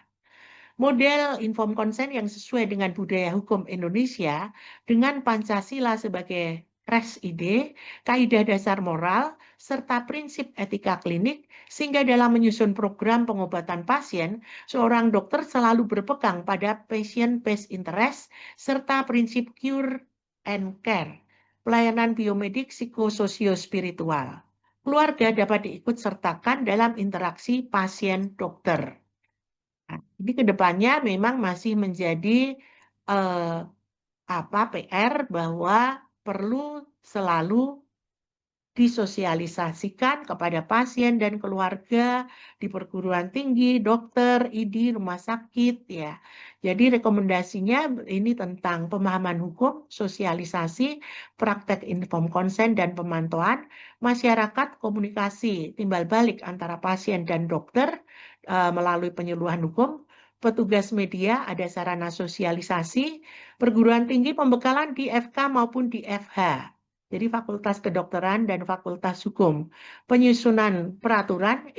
Model inform consent yang sesuai dengan budaya hukum Indonesia dengan Pancasila sebagai res ide, kaidah dasar moral, serta prinsip etika klinik, sehingga dalam menyusun program pengobatan pasien, seorang dokter selalu berpegang pada patient-based interest, serta prinsip cure and care, pelayanan biomedik psikososio-spiritual. Keluarga dapat diikut sertakan dalam interaksi pasien-dokter. Nah, ini kedepannya memang masih menjadi PR bahwa perlu selalu disosialisasikan kepada pasien dan keluarga di perguruan tinggi, dokter, ID, rumah sakit, ya. Jadi rekomendasinya ini tentang pemahaman hukum, sosialisasi, praktek inform consent dan pemantauan, masyarakat, komunikasi timbal balik antara pasien dan dokter melalui penyuluhan hukum, petugas media ada sarana sosialisasi, perguruan tinggi pembekalan di FK maupun di FH. Jadi Fakultas Kedokteran dan Fakultas Hukum. Penyusunan peraturan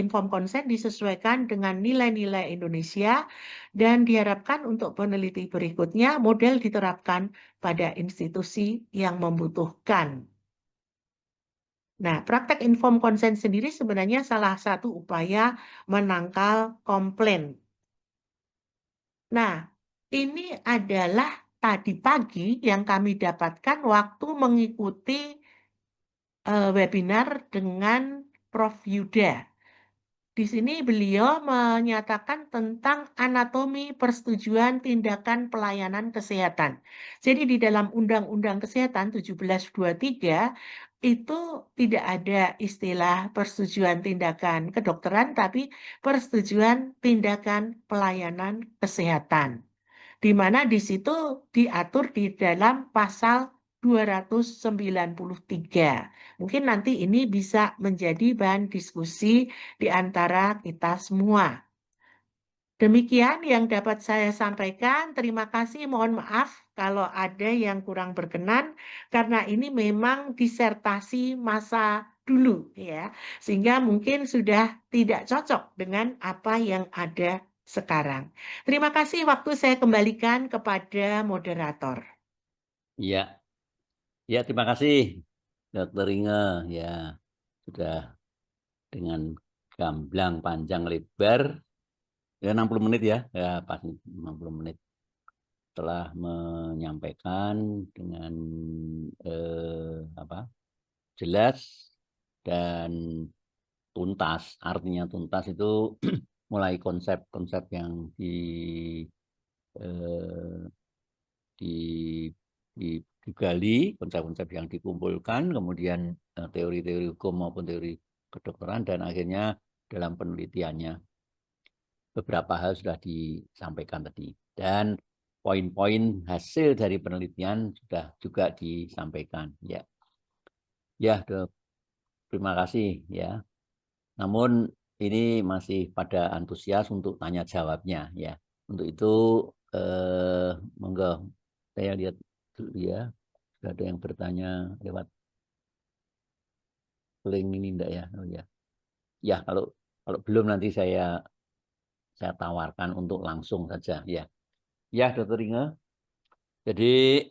inform konsen disesuaikan dengan nilai-nilai Indonesia dan diharapkan untuk peneliti berikutnya model diterapkan pada institusi yang membutuhkan. Nah, praktek inform konsen sendiri sebenarnya salah satu upaya menangkal komplain. Nah, ini adalah tadi pagi yang kami dapatkan waktu mengikuti webinar dengan Prof. Yuda. Di sini beliau menyatakan tentang anatomi persetujuan tindakan pelayanan kesehatan. Jadi di dalam Undang-Undang Kesehatan 1723 itu tidak ada istilah persetujuan tindakan kedokteran, tapi persetujuan tindakan pelayanan kesehatan, di mana di situ diatur di dalam pasal 293. Mungkin nanti ini bisa menjadi bahan diskusi di antara kita semua. Demikian yang dapat saya sampaikan. Terima kasih. Mohon maaf kalau ada yang kurang berkenan karena ini memang disertasi masa dulu ya. Sehingga mungkin sudah tidak cocok dengan apa yang ada sekarang. Terima kasih, waktu saya kembalikan kepada moderator. Ya, ya terima kasih Dr. Inge ya sudah dengan gamblang panjang lebar ya 60 menit ya pas 60 menit telah menyampaikan dengan jelas dan tuntas. Artinya tuntas itu mulai konsep-konsep yang eh, digali, konsep-konsep yang dikumpulkan, kemudian teori-teori hukum maupun teori kedokteran, dan akhirnya dalam penelitiannya beberapa hal sudah disampaikan tadi. Dan poin-poin hasil dari penelitian sudah juga disampaikan. Ya, ya, terima kasih ya. Namun ini masih pada antusias untuk tanya jawabnya ya. Untuk itu monggo saya lihat dulu ya. Sudah ada yang bertanya lewat link ini enggak ya? Oh ya. Ya, kalau belum nanti saya tawarkan untuk langsung saja ya. Ya, Dokter Inge. Jadi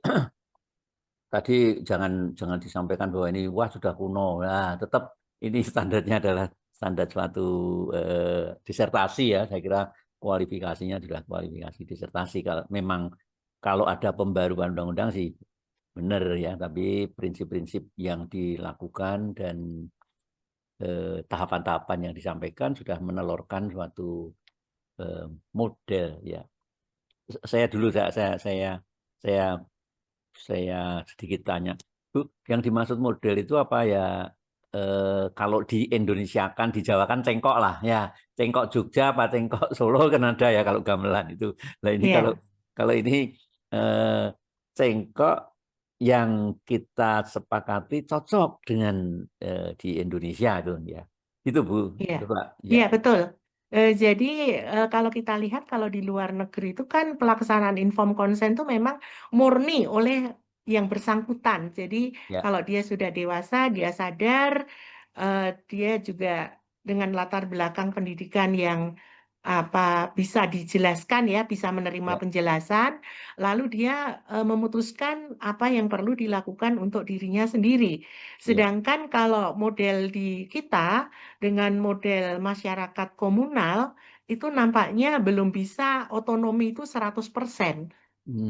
tadi jangan disampaikan bahwa ini wah sudah kuno. Nah, tetap ini standarnya adalah standar suatu disertasi ya. Saya kira kualifikasinya adalah kualifikasi disertasi. Kalau ada pembaruan undang-undang sih benar ya, tapi prinsip-prinsip yang dilakukan dan tahapan-tahapan yang disampaikan sudah menelurkan suatu model ya. Saya dulu saya sedikit tanya, Bu, yang dimaksud model itu apa ya? Kalau di Indonesia kan di Jawa kan cengkok lah ya, cengkok Jogja apa cengkok Solo kan ada ya kalau gamelan itu. Nah ini kalau ini cengkok yang kita sepakati cocok dengan di Indonesia itu ya. Itu Bu. Iya, Coba iya ya. betul. Jadi kalau kita lihat kalau di luar negeri itu kan pelaksanaan inform konsen itu memang murni oleh yang bersangkutan. Jadi Ya. kalau dia sudah dewasa, dia sadar, dia juga dengan latar belakang pendidikan yang bisa dijelaskan ya, bisa menerima Ya. penjelasan, lalu dia memutuskan apa yang perlu dilakukan untuk dirinya sendiri. Ya. Sedangkan kalau model di kita dengan model masyarakat komunal itu nampaknya belum bisa otonomi itu 100%.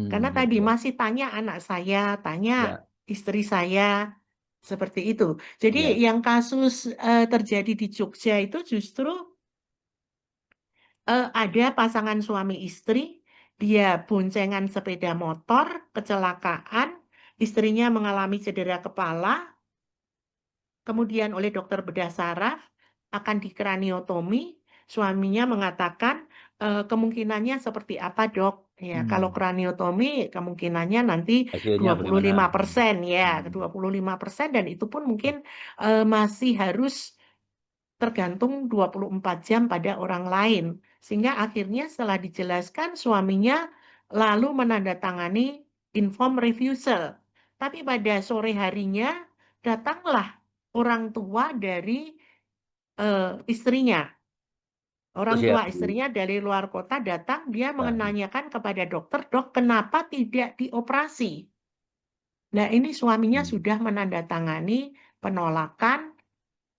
Karena tadi Ya. masih tanya anak saya, tanya Ya. istri saya, seperti itu. Jadi Ya. yang kasus terjadi di Jogja itu justru ada pasangan suami istri, dia boncengan sepeda motor, kecelakaan, istrinya mengalami cedera kepala, kemudian oleh dokter bedah saraf akan dikraniotomi, suaminya mengatakan kemungkinannya seperti apa dok? Ya, kalau kraniotomi kemungkinannya nanti Hasilnya bagaimana? 25% ya, 25% dan itu pun mungkin masih harus tergantung 24 jam pada orang lain. Sehingga akhirnya setelah dijelaskan suaminya lalu menandatangani inform refusal. Tapi pada sore harinya datanglah orang tua dari istrinya. Orang Terus ya, tua Bu. istrinya dari luar kota datang, dia Ya, menanyakan kepada dokter, "Dok, kenapa tidak dioperasi?" Nah, ini suaminya hmm. sudah menandatangani penolakan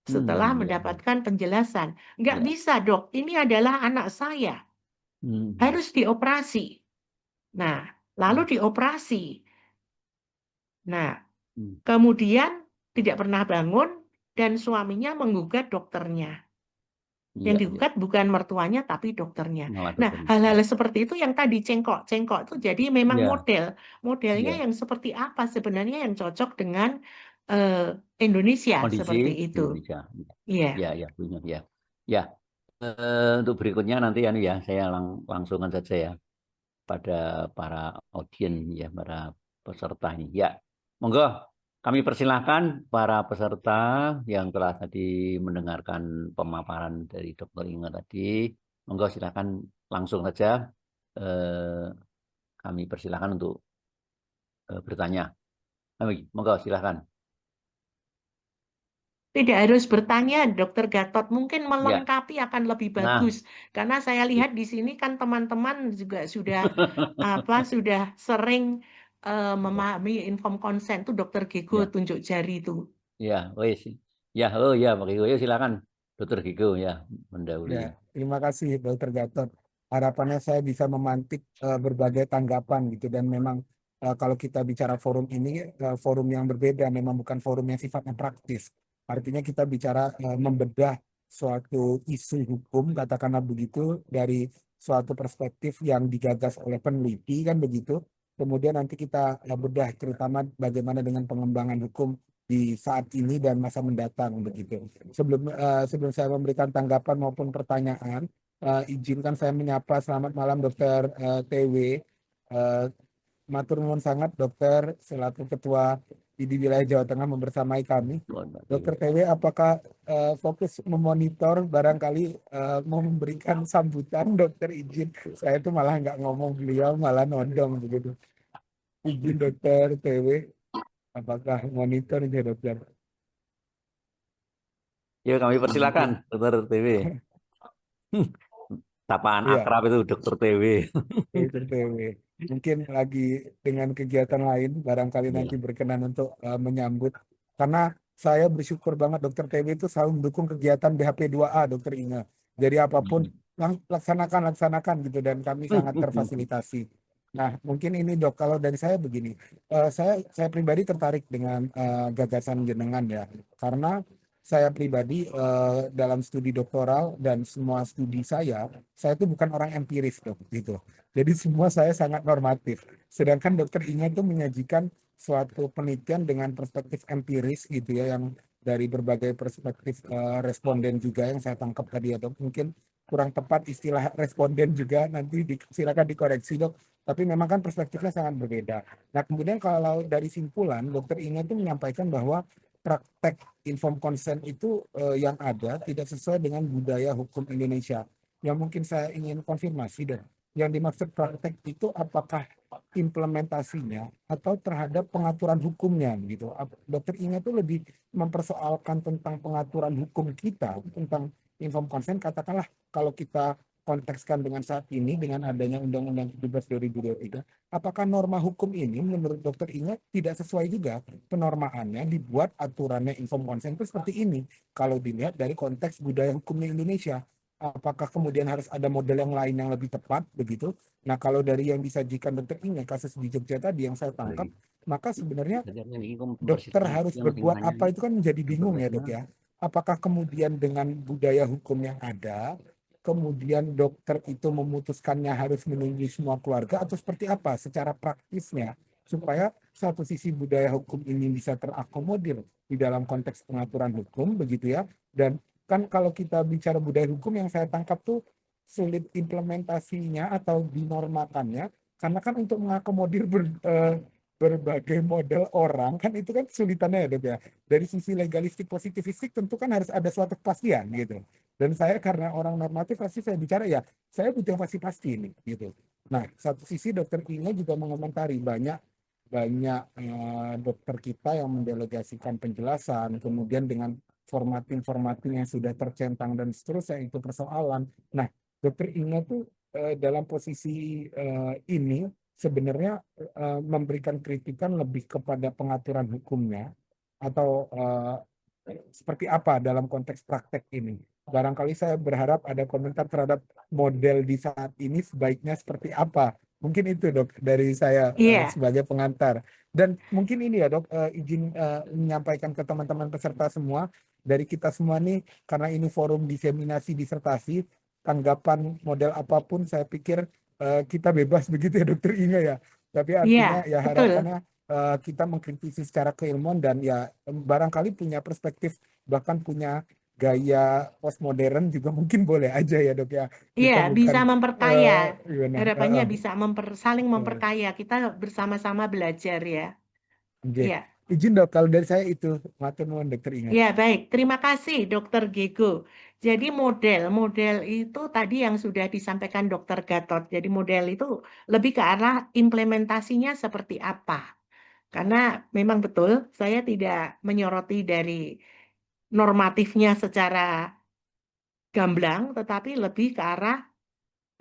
setelah Ya, mendapatkan penjelasan. Nggak ya. bisa, Dok, ini adalah anak saya, Hmm. harus dioperasi. Nah, lalu dioperasi. Nah, Hmm. kemudian tidak pernah bangun dan suaminya menggugat dokternya. Yang Ya, ya. digugat bukan mertuanya tapi dokternya. Malah Nah, dokternya. hal-hal seperti itu yang tadi cengkok-cengkok itu jadi memang Ya, modelnya ya. yang seperti apa sebenarnya yang cocok dengan Indonesia Kondisi seperti di itu. Indonesia. Iya. Ya, ya, punya ya. Ya, untuk berikutnya nanti ya saya langsungkan saja ya pada para audien ya, para peserta ini. Ya, monggo kami persilahkan para peserta yang telah tadi mendengarkan pemaparan dari Dr. Inge tadi. Monggo silakan langsung saja eh, kami persilahkan untuk bertanya. Monggo silakan. Tidak harus bertanya, Dokter Gatot. Mungkin Ya, melengkapi akan lebih nah, bagus. Karena saya lihat di sini kan teman-teman juga sudah sering memahami inform consent tuh Dokter Gego ya, tunjuk jari itu. ya, wes, ya, oh ya, Pak Gigo, ya silakan, Dokter Gigo ya mendahului. Ya, terima kasih Dokter Gatot. Harapannya saya bisa memantik berbagai tanggapan gitu, dan memang kalau kita bicara forum ini forum yang berbeda, memang bukan forum yang sifatnya praktis. Artinya kita bicara membedah suatu isu hukum, katakanlah begitu, dari suatu perspektif yang digagas oleh peneliti kan begitu. Kemudian nanti kita bedah terutama bagaimana dengan pengembangan hukum di saat ini dan masa mendatang begitu. Sebelum saya memberikan tanggapan maupun pertanyaan, izinkan saya menyapa selamat malam Dokter TW. Eh, Matur nuwun sangat Dokter selaku Ketua ID Wilayah Jawa Tengah membersamai kami. Buat Pak Gigo. Dokter TW, apakah fokus memonitor barangkali mau memberikan sambutan? Dokter izin, saya itu malah nggak ngomong, beliau malah nodong begitu. Izin Dokter TW, apakah monitor ya Dokter? Yuk kami persilakan, Mungkin, Dokter TW. Sapaan iya. akrab itu Dokter TW. Dokter TW. Mungkin lagi dengan kegiatan lain, barangkali nanti Ya. berkenan untuk menyambut. Karena saya bersyukur banget Dokter TW itu selalu mendukung kegiatan BHP2A, Dokter Inge. Jadi apapun laksanakan gitu, dan kami sangat terfasilitasi. Nah, mungkin ini Dok, kalau dari saya begini, saya pribadi tertarik dengan gagasan jenengan ya, karena saya pribadi dalam studi doktoral dan semua studi saya itu bukan orang empiris Dok, gitu. Jadi semua saya sangat normatif. Sedangkan Dokter Inge itu menyajikan suatu penelitian dengan perspektif empiris gitu ya, yang dari berbagai perspektif responden juga yang saya tangkap tadi ya Dok. Mungkin kurang tepat istilah responden juga, nanti silakan dikoreksi Dok. Tapi memang kan perspektifnya sangat berbeda. Nah kemudian kalau dari simpulan, Dokter Inge itu menyampaikan bahwa praktek inform consent itu yang ada tidak sesuai dengan budaya hukum Indonesia. Yang mungkin saya ingin konfirmasi deh, yang dimaksud praktek itu apakah implementasinya atau terhadap pengaturan hukumnya gitu. Dokter Inge itu lebih mempersoalkan tentang pengaturan hukum kita tentang inform consent, katakanlah kalau kita kontekskan dengan saat ini dengan adanya Undang-Undang 17 2023, apakah norma hukum ini menurut Dokter Inge tidak sesuai juga penormaannya, dibuat aturannya inform consent itu seperti ini kalau dilihat dari konteks budaya hukumnya Indonesia? Apakah kemudian harus ada model yang lain yang lebih tepat begitu? Nah, kalau dari yang disajikan Dokter Inge kasus di Jogja tadi yang saya tangkap, maka sebenarnya dokter harus berbuat apa itu kan menjadi bingung ya Dok ya. Apakah kemudian dengan budaya hukum yang ada, kemudian dokter itu memutuskannya harus menunggu semua keluarga, atau seperti apa secara praktisnya supaya satu sisi budaya hukum ini bisa terakomodir di dalam konteks pengaturan hukum begitu ya. Dan kan kalau kita bicara budaya hukum yang saya tangkap tuh sulit implementasinya atau dinormakannya, karena kan untuk mengakomodir berbagai model orang kan itu kan kesulitannya ya Dok ya. Dari sisi legalistik positivistik tentu kan harus ada suatu kepastian gitu. Dan saya karena orang normatif pasti saya bicara ya saya butuh yang pasti-pasti ini gitu. Nah satu sisi Dokter Inge juga mengomentari banyak banyak dokter kita yang mendelegasikan penjelasan, kemudian dengan formatting-formatting yang sudah tercentang dan seterusnya itu persoalan. Nah, dokter Inga tuh dalam posisi ini sebenarnya memberikan kritikan lebih kepada pengaturan hukumnya atau seperti apa dalam konteks praktek ini. Barangkali saya berharap ada komentar terhadap model di saat ini sebaiknya seperti apa. Mungkin itu dok dari saya Iya, sebagai pengantar. Dan mungkin ini ya dok, izin menyampaikan ke teman-teman peserta semua, dari kita semua nih, karena ini forum diseminasi disertasi, tanggapan model apapun saya pikir kita bebas begitu ya dokter Inga ya. Tapi iya, artinya ya betul. harapannya kita mengkritisi secara keilmuan dan ya barangkali punya perspektif, bahkan punya gaya postmodern juga mungkin boleh aja ya dok ya. Iya, Kita bukan bisa memperkaya. gimana? Harapannya bisa saling Eh, memperkaya. Kita bersama-sama belajar ya. oke. Iya. Izin dok, kalau dari saya itu, matur nuwun dokter Inga. Ya, baik. Terima kasih, Dokter Gego. Jadi model itu tadi yang sudah disampaikan Dokter Gatot. Jadi model itu lebih ke arah implementasinya seperti apa. Karena memang betul, saya tidak menyoroti dari normatifnya secara gamblang, tetapi lebih ke arah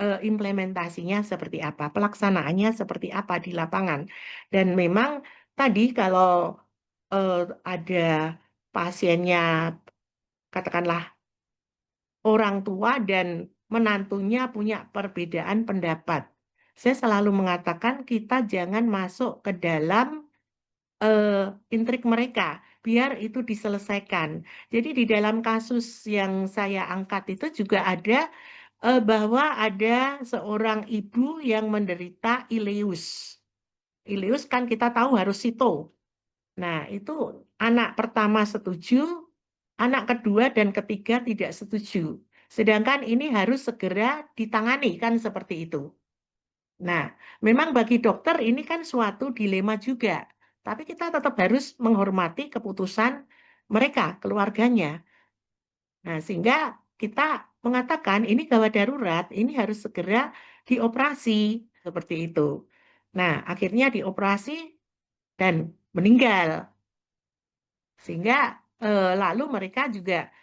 implementasinya seperti apa, pelaksanaannya seperti apa di lapangan. Dan memang tadi kalau ada pasiennya, katakanlah orang tua dan menantunya punya perbedaan pendapat. Saya selalu mengatakan kita jangan masuk ke dalam intrik mereka, biar itu diselesaikan. Jadi di dalam kasus yang saya angkat itu juga ada bahwa ada seorang ibu yang menderita ileus. Ileus kan kita tahu harus sito. Nah, itu anak pertama setuju, anak kedua dan ketiga tidak setuju. Sedangkan ini harus segera ditangani kan seperti itu. Nah, memang bagi dokter ini kan suatu dilema juga. Tapi kita tetap harus menghormati keputusan mereka, keluarganya. Nah, sehingga kita mengatakan ini gawat darurat, ini harus segera dioperasi seperti itu. Nah, akhirnya dioperasi dan meninggal. Sehingga lalu mereka juga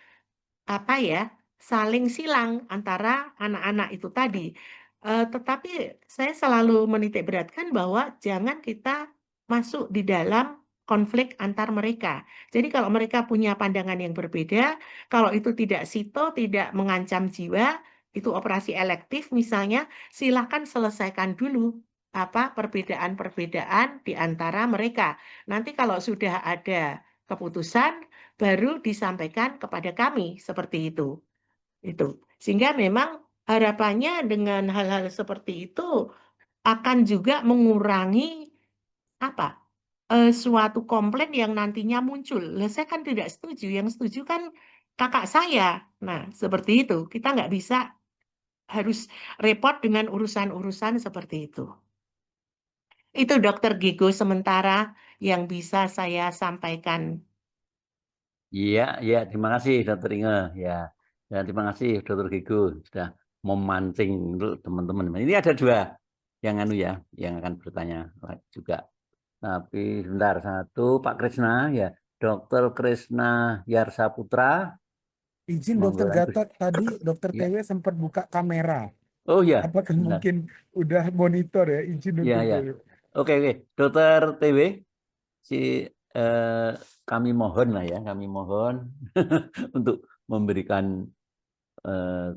apa ya, saling silang antara anak-anak itu tadi. Tetapi saya selalu menitik beratkan bahwa jangan kita masuk di dalam konflik antar mereka. Jadi kalau mereka punya pandangan yang berbeda, kalau itu tidak sito, tidak mengancam jiwa, itu operasi elektif misalnya, silakan selesaikan dulu apa perbedaan-perbedaan di antara mereka. Nanti kalau sudah ada keputusan, baru disampaikan kepada kami seperti itu. Itu. Sehingga memang harapannya dengan hal-hal seperti itu akan juga mengurangi apa? Suatu komplain yang nantinya muncul. Lah saya kan tidak setuju. Yang setuju kan kakak saya. Nah, seperti itu. Kita nggak bisa harus repot dengan urusan-urusan seperti itu. Itu Dokter Gigo sementara yang bisa saya sampaikan. Iya, iya, terima kasih Dokter Inge. Ya, dan terima kasih Dokter Gigo sudah memancing untuk teman-teman. Ini ada dua yang ya, yang akan bertanya juga. Tapi sebentar, satu Pak Krisna, ya, Dokter Krisna Yarsaputra, Izin monggo. dokter Gatot, tadi dokter Ya, TW sempat buka kamera. oh ya, Apakah sebentar. mungkin udah monitor ya? Izin Ya, dokter ya. TW. Oke, oke, Dokter TW, si eh, kami mohon lah ya, kami mohon untuk memberikan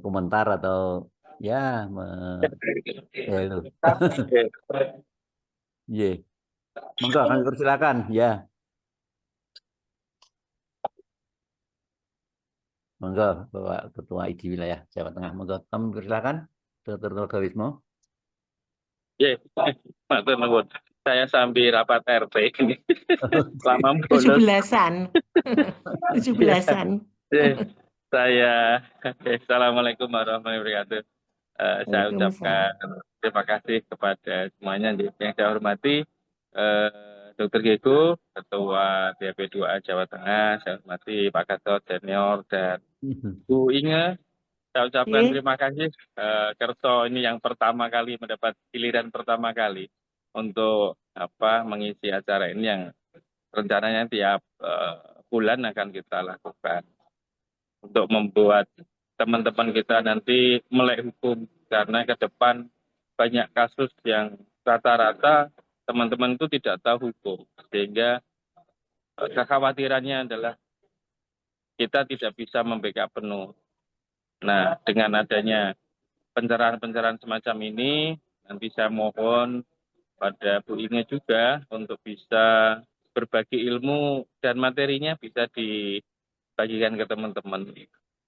komentar atau ya, ya itu. Ye, monggo kami persilakan ya, monggo Bapak Ketua ID Wilayah Jawa Tengah, monggo kami persilakan, Dr. Toga Wismo. Ya, matur nuwun. Saya sambil rapat RT ini. Lama bolos. 17-an. 17-an. Saya Assalamualaikum warahmatullahi wabarakatuh. Saya ucapkan terima kasih kepada semuanya yang saya hormati Dr. Gego, Ketua DAP2A Jawa Tengah, saya hormati Pak Gatot Senior dan Bu Inge. Saya ucapkan terima kasih Kerso ini yang pertama kali mendapat giliran pertama kali untuk mengisi acara ini yang rencananya tiap bulan akan kita lakukan untuk membuat teman-teman kita nanti melek hukum, karena ke depan banyak kasus yang rata-rata teman-teman itu tidak tahu hukum, sehingga kekhawatirannya adalah kita tidak bisa membackup penuh. Nah, dengan adanya pencerahan-pencerahan semacam ini, nanti saya mohon pada Bu Inge juga untuk bisa berbagi ilmu dan materinya bisa dibagikan ke teman-teman.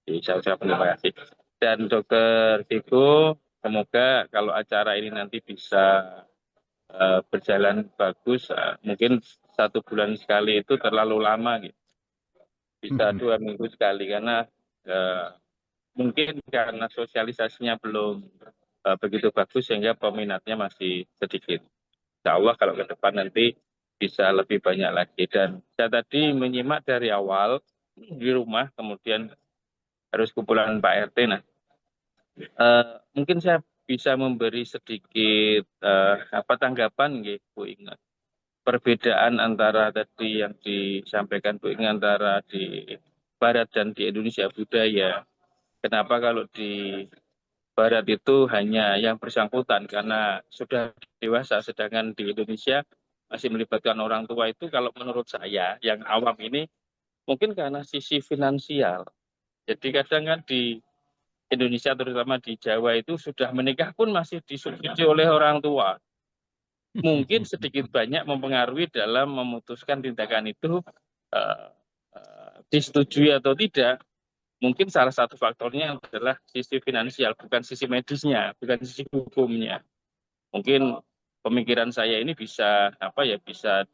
Saya ucapkan terima kasih. Dan Dokter Diego, semoga kalau acara ini nanti bisa berjalan bagus, mungkin 1 bulan sekali itu terlalu lama, gitu. Bisa 2 minggu sekali, karena mungkin karena sosialisasinya belum begitu bagus sehingga peminatnya masih sedikit. Insya Allah kalau ke depan nanti bisa lebih banyak lagi. Dan saya tadi menyimak dari awal di rumah, kemudian harus kumpulan Pak RT. Nah, mungkin saya bisa memberi sedikit tanggapan, Bu Inge. Perbedaan antara tadi yang disampaikan Bu Inge antara di Barat dan di Indonesia budaya. Kenapa kalau di Barat itu hanya yang bersangkutan karena sudah dewasa, sedangkan di Indonesia masih melibatkan orang tua itu, kalau menurut saya yang awam ini mungkin karena sisi finansial. Jadi kadang kan di Indonesia terutama di Jawa itu sudah menikah pun masih disubsidi oleh orang tua. Mungkin sedikit banyak mempengaruhi dalam memutuskan tindakan itu disetujui atau tidak. Mungkin salah satu faktornya adalah sisi finansial, bukan sisi medisnya, bukan sisi hukumnya. Mungkin pemikiran saya ini bisa bisa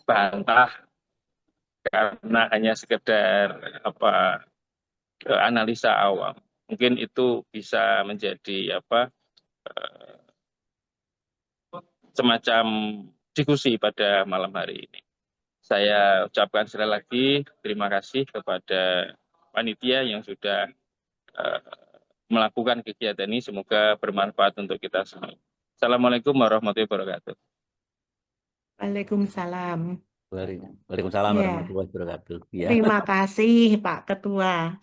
dibantah karena hanya sekedar analisa awam. Mungkin itu bisa menjadi semacam diskusi pada malam hari ini. Saya ucapkan sekali lagi terima kasih kepada panitia yang sudah melakukan kegiatan ini. Semoga bermanfaat untuk kita semua. Assalamualaikum warahmatullahi wabarakatuh. Waalaikumsalam. Waalaikumsalam Ya, warahmatullahi wabarakatuh. Ya. terima kasih Pak Ketua.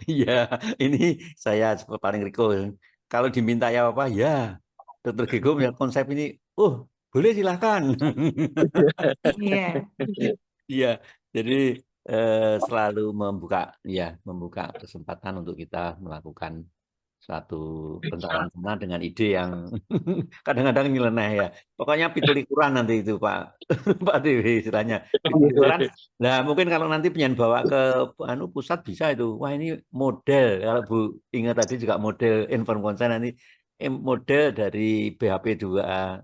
Iya, ini saya paling Riko. Kalau diminta ya apa, ya Dokter Gego punya konsep ini, boleh silahkan. Iya. Iya, jadi selalu membuka kesempatan untuk kita melakukan suatu pencerahan dengan ide yang kadang-kadang nyeleneh ya. Pokoknya pitulikuran nanti itu Pak Pak Dewi istilahnya. Pitulikuran. Nah, mungkin kalau nanti pengen bawa ke pusat bisa itu. Wah, ini model. Kalau Bu ingat tadi juga model inform konsen, nanti model dari BHP 2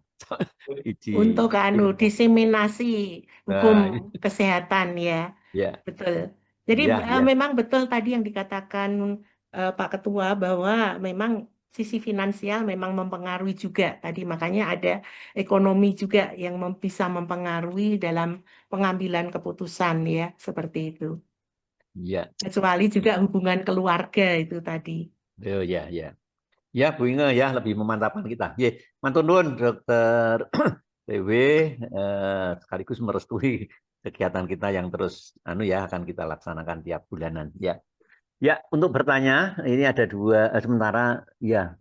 Untuk diseminasi hukum kesehatan ya. Ya. Betul. Jadi Ya. memang betul tadi yang dikatakan Pak Ketua, bahwa memang sisi finansial memang mempengaruhi juga tadi, makanya ada ekonomi juga yang bisa mempengaruhi dalam pengambilan keputusan ya, seperti itu. Ya. Kecuali juga hubungan keluarga itu tadi. Oh ya, ya. Ya, Bu Inge ya lebih memantapkan kita. Ye, mantun nuwun Dokter PW sekaligus merestui kegiatan kita yang terus akan kita laksanakan tiap bulanan. Ya. Ya, untuk bertanya ini ada 2 sementara ya.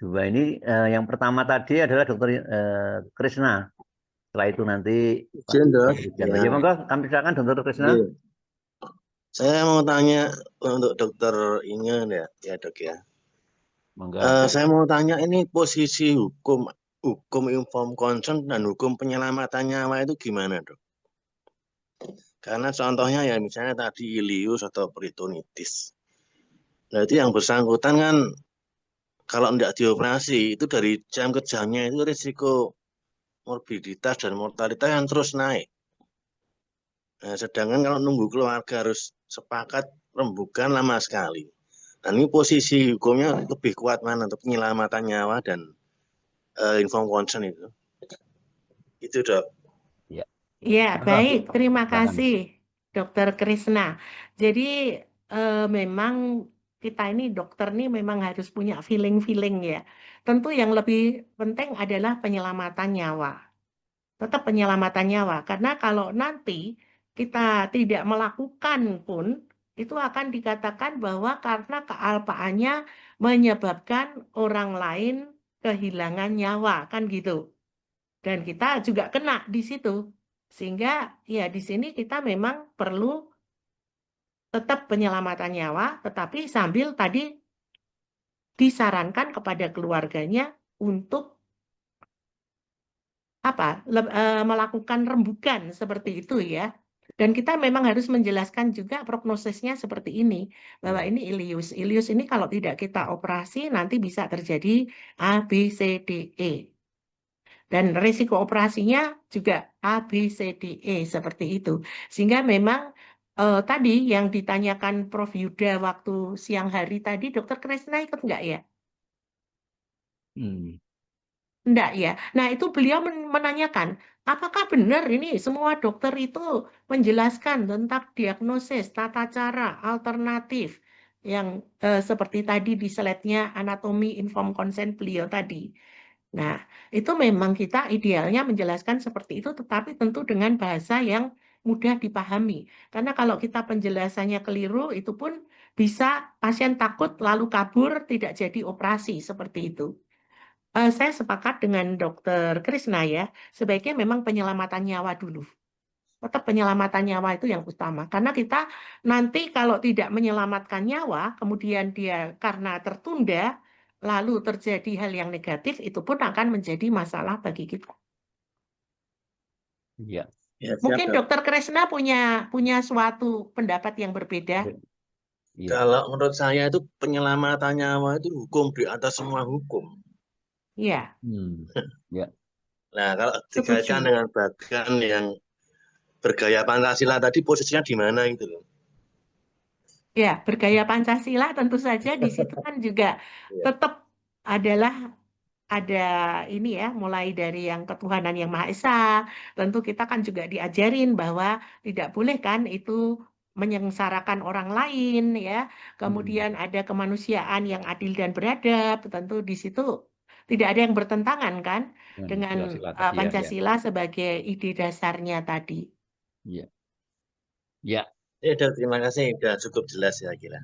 2 ini yang pertama tadi adalah Dokter Krisna. Setelah itu nanti ya, monggo kami silakan Dokter Krisna. Ya. Saya mau tanya untuk Dokter Inge ya Dok ya. Saya mau tanya ini posisi hukum inform consent dan hukum penyelamatan nyawa itu gimana Dok? Karena contohnya ya misalnya tadi ileus atau peritonitis. Nah itu yang bersangkutan kan kalau tidak dioperasi itu dari jam ke jamnya itu risiko morbiditas dan mortalitas yang terus naik. Nah, sedangkan kalau nunggu keluarga harus sepakat rembukan lama sekali. Dan ini posisi hukumnya lebih kuat mana untuk penyelamatan nyawa dan inform consent itu. Itu Dok. Ya, baik. Terima kasih Dokter Krisna. Jadi memang kita ini dokter nih memang harus punya feeling-feeling ya. Tentu yang lebih penting adalah penyelamatan nyawa. Tetap penyelamatan nyawa, karena kalau nanti kita tidak melakukan pun, itu akan dikatakan bahwa karena kealpaannya menyebabkan orang lain kehilangan nyawa, kan gitu. Dan kita juga kena di situ. Sehingga ya di sini kita memang perlu tetap penyelamatan nyawa, tetapi sambil tadi disarankan kepada keluarganya untuk melakukan rembukan seperti itu ya. Dan kita memang harus menjelaskan juga prognosisnya seperti ini, bahwa ini ileus. Ileus ini kalau tidak kita operasi nanti bisa terjadi A, B, C, D, E. Dan risiko operasinya juga A, B, C, D, E seperti itu. Sehingga memang tadi yang ditanyakan Prof. Yuda waktu siang hari tadi, Dokter Krisna ikut nggak ya? Enggak ya. Nah, itu beliau menanyakan, apakah benar ini semua dokter itu menjelaskan tentang diagnosis, tata cara, alternatif, yang seperti tadi di slide-nya anatomi informed consent beliau tadi. Nah, itu memang kita idealnya menjelaskan seperti itu, tetapi tentu dengan bahasa yang mudah dipahami. Karena kalau kita penjelasannya keliru, itu pun bisa pasien takut lalu kabur, tidak jadi operasi, seperti itu. Saya sepakat dengan Dokter Krisna ya, sebaiknya memang penyelamatan nyawa dulu. Tetap penyelamatan nyawa itu yang utama. Karena kita nanti kalau tidak menyelamatkan nyawa, kemudian dia karena tertunda, lalu terjadi hal yang negatif, itu pun akan menjadi masalah bagi kita. Iya. Ya, Mungkin siap, Dokter Krisna punya suatu pendapat yang berbeda. Iya. Kalau menurut saya itu penyelamatan nyawa itu hukum di atas semua hukum. Iya. Ya. Nah, kalau Setuju. dikaitkan dengan bagian yang bergaya Pancasila tadi, posisinya di mana itu loh? Ya, bergaya Pancasila tentu saja di situ kan juga tetap adalah ada ini ya, mulai dari yang ketuhanan yang Maha Esa, tentu kita kan juga diajarin bahwa tidak boleh kan itu menyengsarakan orang lain ya. Kemudian ada kemanusiaan yang adil dan beradab, tentu di situ tidak ada yang bertentangan kan dengan Pancasila sebagai ide dasarnya tadi. Iya. Ya. Terima kasih, sudah cukup jelas ya kira.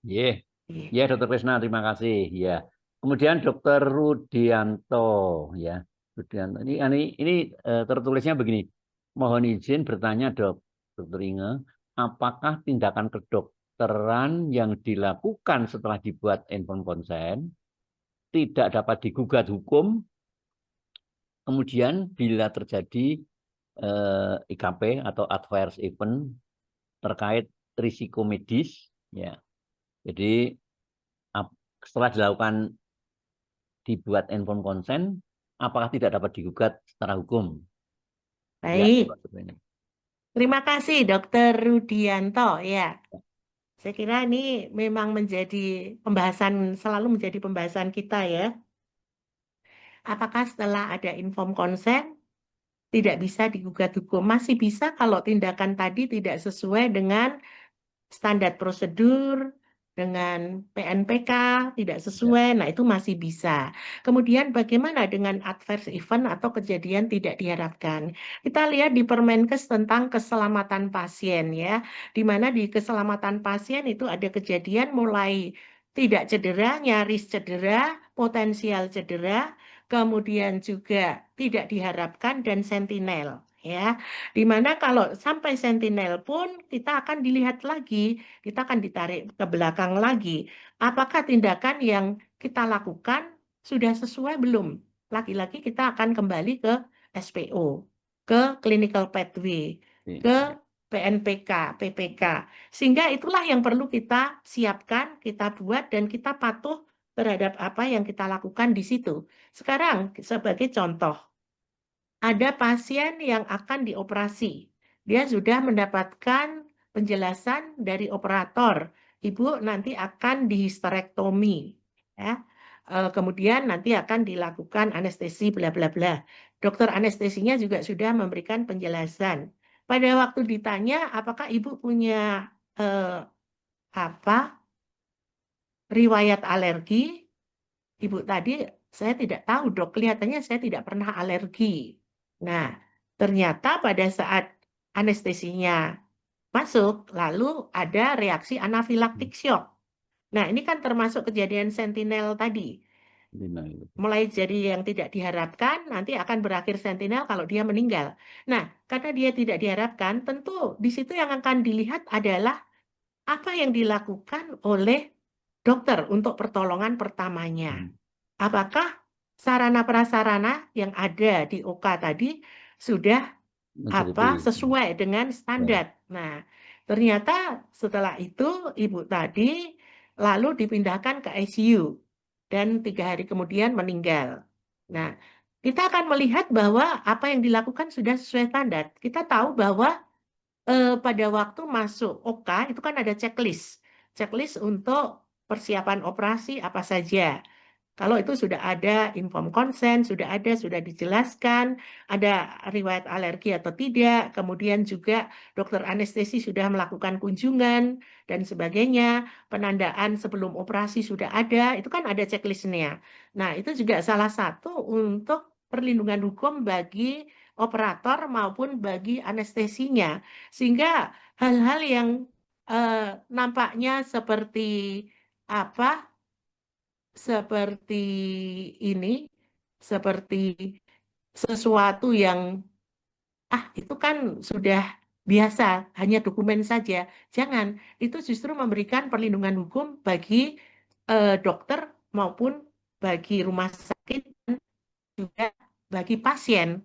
Iya. Ya, Dokter Krisna, terima kasih. Ya. Kemudian Dokter Rudianto, ya. Rudianto. Ini tertulisnya begini. Mohon izin bertanya, Dokter Inge, apakah tindakan kedokteran yang dilakukan setelah dibuat informed consent tidak dapat digugat hukum? Kemudian bila terjadi IKP atau adverse event terkait risiko medis, ya. Jadi setelah dibuat informed consent, apakah tidak dapat digugat secara hukum? Baik. Ya, terima kasih Dokter Rudianto ya. Saya kira ini memang selalu menjadi pembahasan kita ya. Apakah setelah ada informed consent tidak bisa digugat hukum? Masih bisa kalau tindakan tadi tidak sesuai dengan standar prosedur, dengan PNPK tidak sesuai, nah itu masih bisa. Kemudian bagaimana dengan adverse event atau kejadian tidak diharapkan? Kita lihat di Permenkes tentang keselamatan pasien ya, di mana di keselamatan pasien itu ada kejadian mulai tidak cedera, nyaris cedera, potensial cedera, kemudian juga tidak diharapkan dan sentinel. Ya, dimana kalau sampai sentinel pun kita akan dilihat lagi, kita akan ditarik ke belakang lagi. Apakah tindakan yang kita lakukan sudah sesuai belum? Lagi-lagi kita akan kembali ke SPO, ke clinical pathway, ke PNPK, PPK. Sehingga itulah yang perlu kita siapkan, kita buat, dan kita patuh terhadap apa yang kita lakukan di situ. Sekarang sebagai contoh, ada pasien yang akan dioperasi. Dia sudah mendapatkan penjelasan dari operator. Ibu nanti akan dihisterektomi. Ya. Kemudian nanti akan dilakukan anestesi bla bla bla. Dokter anestesinya juga sudah memberikan penjelasan. Pada waktu ditanya apakah ibu punya riwayat alergi, Ibu tadi saya tidak tahu dok, kelihatannya saya tidak pernah alergi. Nah, ternyata pada saat anestesinya masuk, lalu ada reaksi anafilaktik shock. Nah, ini kan termasuk kejadian sentinel tadi. Mulai jadi yang tidak diharapkan, nanti akan berakhir sentinel kalau dia meninggal. Nah, karena dia tidak diharapkan, tentu di situ yang akan dilihat adalah apa yang dilakukan oleh dokter untuk pertolongan pertamanya. Apakah sarana prasarana yang ada di OK tadi sudah sesuai dengan standar. Nah, ternyata setelah itu ibu tadi lalu dipindahkan ke ICU dan 3 hari kemudian meninggal. Nah, kita akan melihat bahwa apa yang dilakukan sudah sesuai standar. Kita tahu bahwa pada waktu masuk OK itu kan ada checklist untuk persiapan operasi apa saja. Kalau itu sudah ada inform consent, sudah dijelaskan, ada riwayat alergi atau tidak, kemudian juga dokter anestesi sudah melakukan kunjungan dan sebagainya, penandaan sebelum operasi sudah ada, itu kan ada checklistnya. Nah, itu juga salah satu untuk perlindungan hukum bagi operator maupun bagi anestesinya, sehingga hal-hal yang nampaknya seperti apa? Seperti ini, seperti sesuatu yang itu kan sudah biasa, hanya dokumen saja. Jangan, itu justru memberikan perlindungan hukum bagi dokter maupun bagi rumah sakit dan juga bagi pasien.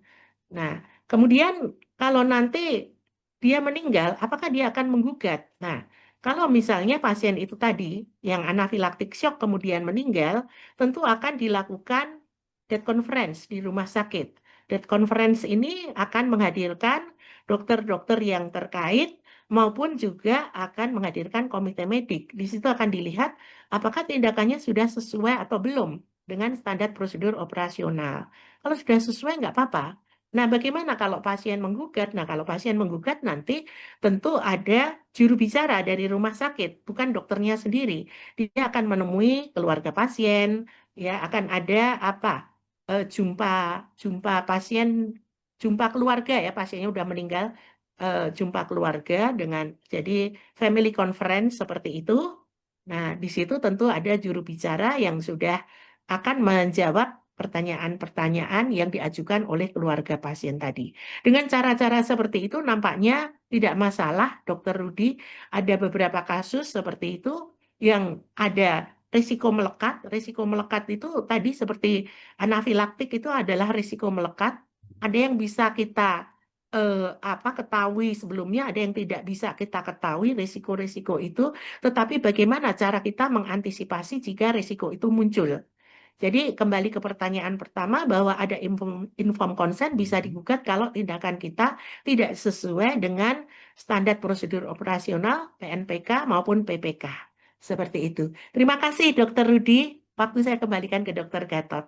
Nah, kemudian kalau nanti dia meninggal, apakah dia akan menggugat? Nah, kalau misalnya pasien itu tadi yang anafilaktik shock kemudian meninggal, tentu akan dilakukan death conference di rumah sakit. Death conference ini akan menghadirkan dokter-dokter yang terkait maupun juga akan menghadirkan komite medik. Di situ akan dilihat apakah tindakannya sudah sesuai atau belum dengan standar prosedur operasional. Kalau sudah sesuai nggak apa-apa. Nah, bagaimana kalau pasien menggugat? Nah, kalau pasien menggugat nanti tentu ada juru bicara dari rumah sakit, bukan dokternya sendiri. Dia akan menemui keluarga pasien, ya akan ada jumpa pasien, jumpa keluarga ya, pasiennya udah meninggal, jumpa keluarga dengan jadi family conference seperti itu. Nah, di situ tentu ada juru bicara yang sudah akan menjawab pertanyaan-pertanyaan yang diajukan oleh keluarga pasien tadi. Dengan cara-cara seperti itu nampaknya tidak masalah, Dr. Rudy. Ada beberapa kasus seperti itu yang ada risiko melekat. Risiko melekat itu tadi seperti anafilaktik itu adalah risiko melekat. Ada yang bisa kita ketahui sebelumnya, ada yang tidak bisa kita ketahui risiko-risiko itu, tetapi bagaimana cara kita mengantisipasi jika risiko itu muncul. Jadi kembali ke pertanyaan pertama bahwa ada inform consent bisa digugat kalau tindakan kita tidak sesuai dengan standar prosedur operasional PNPK maupun PPK. Seperti itu. Terima kasih Dr. Rudy. Waktu saya kembalikan ke Dr. Gatot.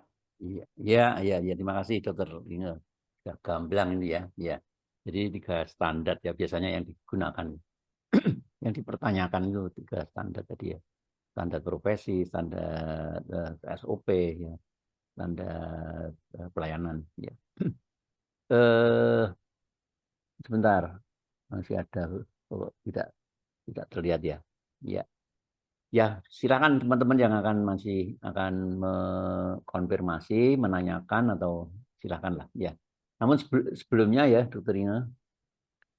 Iya. Terima kasih Dr. Inge. Sudah gamblang ini ya. Ya. Jadi 3 standar ya biasanya yang digunakan. Yang dipertanyakan itu 3 standar tadi ya. Standar profesi, standar SOP, ya, standar pelayanan. Ya. Sebentar, masih ada tidak terlihat ya. Ya, silakan teman-teman yang masih akan mengkonfirmasi, menanyakan atau silakanlah. Ya. Namun sebelumnya ya, Dokter Inge,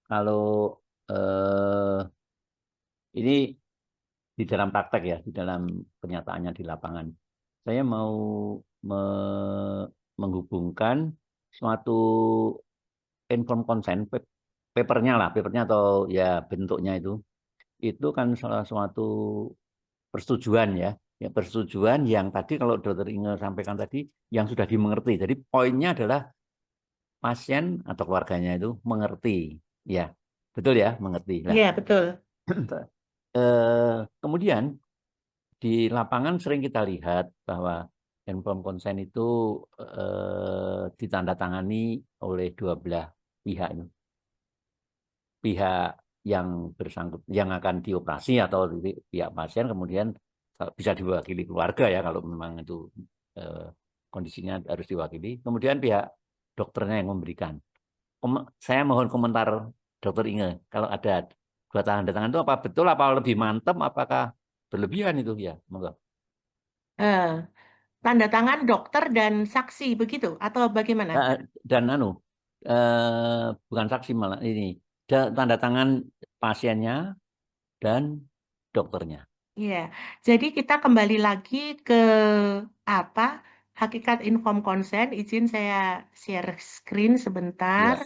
kalau ini di dalam praktek ya, di dalam kenyataannya di lapangan. Saya mau menghubungkan suatu inform consent, papernya atau ya bentuknya itu kan salah suatu persetujuan ya, persetujuan yang tadi kalau Dokter Inge sampaikan tadi yang sudah dimengerti. Jadi poinnya adalah pasien atau keluarganya itu mengerti, ya betul ya, mengerti. Iya betul. Kemudian di lapangan sering kita lihat bahwa inform consent itu ditandatangani oleh 2 belah pihak ini. Pihak yang bersangkut yang akan dioperasi atau pihak pasien, kemudian bisa diwakili keluarga ya kalau memang itu kondisinya harus diwakili. Kemudian pihak dokternya yang memberikan. Saya mohon komentar Dokter Inge, kalau ada 2 tanda tangan itu apa betul, apa lebih mantap, apakah berlebihan itu ya? Monggo. Tanda tangan dokter dan saksi begitu atau bagaimana? Dan bukan saksi malah ini, tanda tangan pasiennya dan dokternya. Iya, jadi kita kembali lagi ke apa? Hakikat inform consent. Izin saya share screen sebentar. Ya,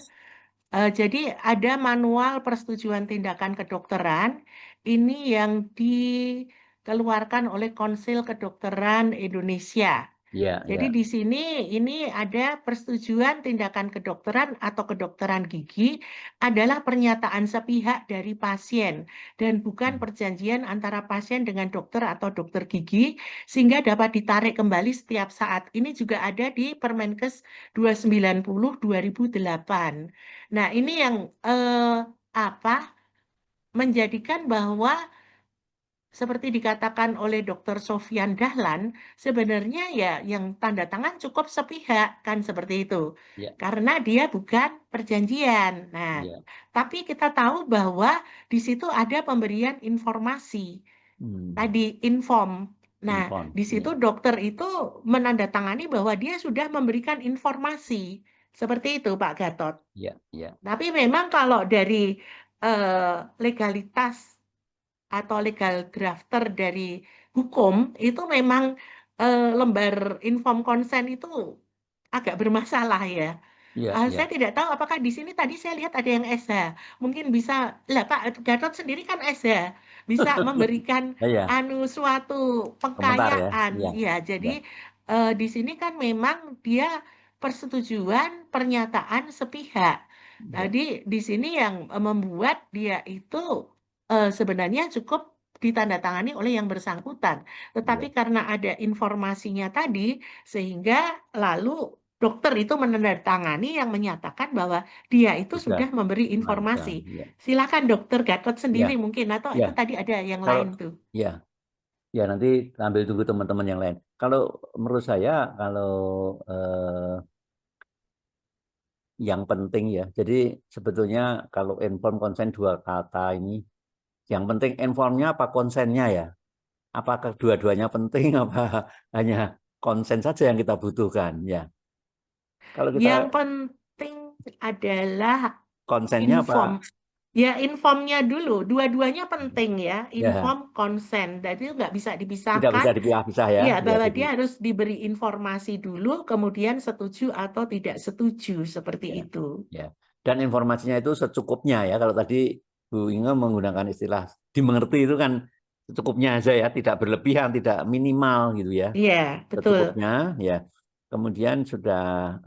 Jadi ada manual persetujuan tindakan kedokteran. Ini yang dikeluarkan oleh Konsil Kedokteran Indonesia. ya, Jadi ya. di sini ini ada persetujuan tindakan kedokteran atau kedokteran gigi adalah pernyataan sepihak dari pasien dan bukan perjanjian antara pasien dengan dokter atau dokter gigi sehingga dapat ditarik kembali setiap saat. Ini juga ada di Permenkes 290/2008. Nah, ini yang menjadikan bahwa seperti dikatakan oleh Dr. Sofyan Dahlan, sebenarnya ya yang tanda tangan cukup sepihak, kan seperti itu. Ya. Karena dia bukan perjanjian. Nah, Ya. tapi kita tahu bahwa di situ ada pemberian informasi. Tadi inform. Nah, di situ Ya. dokter itu menandatangani bahwa dia sudah memberikan informasi. Seperti itu, Pak Gatot. Ya, ya. Tapi memang kalau dari legalitas atau legal drafter dari hukum itu memang lembar inform consent itu agak bermasalah ya. Ya, ya. Saya tidak tahu apakah di sini tadi saya lihat ada yang SH. Mungkin bisa, lah Pak Gatot sendiri kan SH, bisa memberikan Ya. suatu Komentar ya. pengkayaan. Ya. Ya, jadi di sini kan memang dia persetujuan pernyataan sepihak. Tadi di sini yang membuat dia itu sebenarnya cukup ditandatangani oleh yang bersangkutan. Tetapi karena ada informasinya tadi, sehingga lalu dokter itu menandatangani yang menyatakan bahwa dia itu sudah memberi informasi. Ya. Silakan Dokter Gatot sendiri mungkin, atau itu tadi ada yang lain tuh. Ya, ya nanti ambil tunggu teman-teman yang lain. Kalau menurut saya, kalau yang penting ya, jadi sebetulnya kalau inform consent 2 kata ini, yang penting informnya apa konsennya ya? Apakah dua-duanya penting apa hanya konsen saja yang kita butuhkan ya? Kalau kita yang penting adalah konsennya inform. apa? Ya, informnya dulu. Dua-duanya penting ya. Inform, consent. Dan itu nggak bisa dipisahkan. Tidak bisa dipisah-pisah ya. Iya, bahwa dia harus diberi informasi dulu, kemudian setuju atau tidak setuju. Seperti itu. Ya. Dan informasinya itu secukupnya ya. Kalau tadi Bu Inge menggunakan istilah dimengerti itu kan secukupnya aja ya. Tidak berlebihan, tidak minimal gitu ya. Iya, betul. Secukupnya ya. Kemudian sudah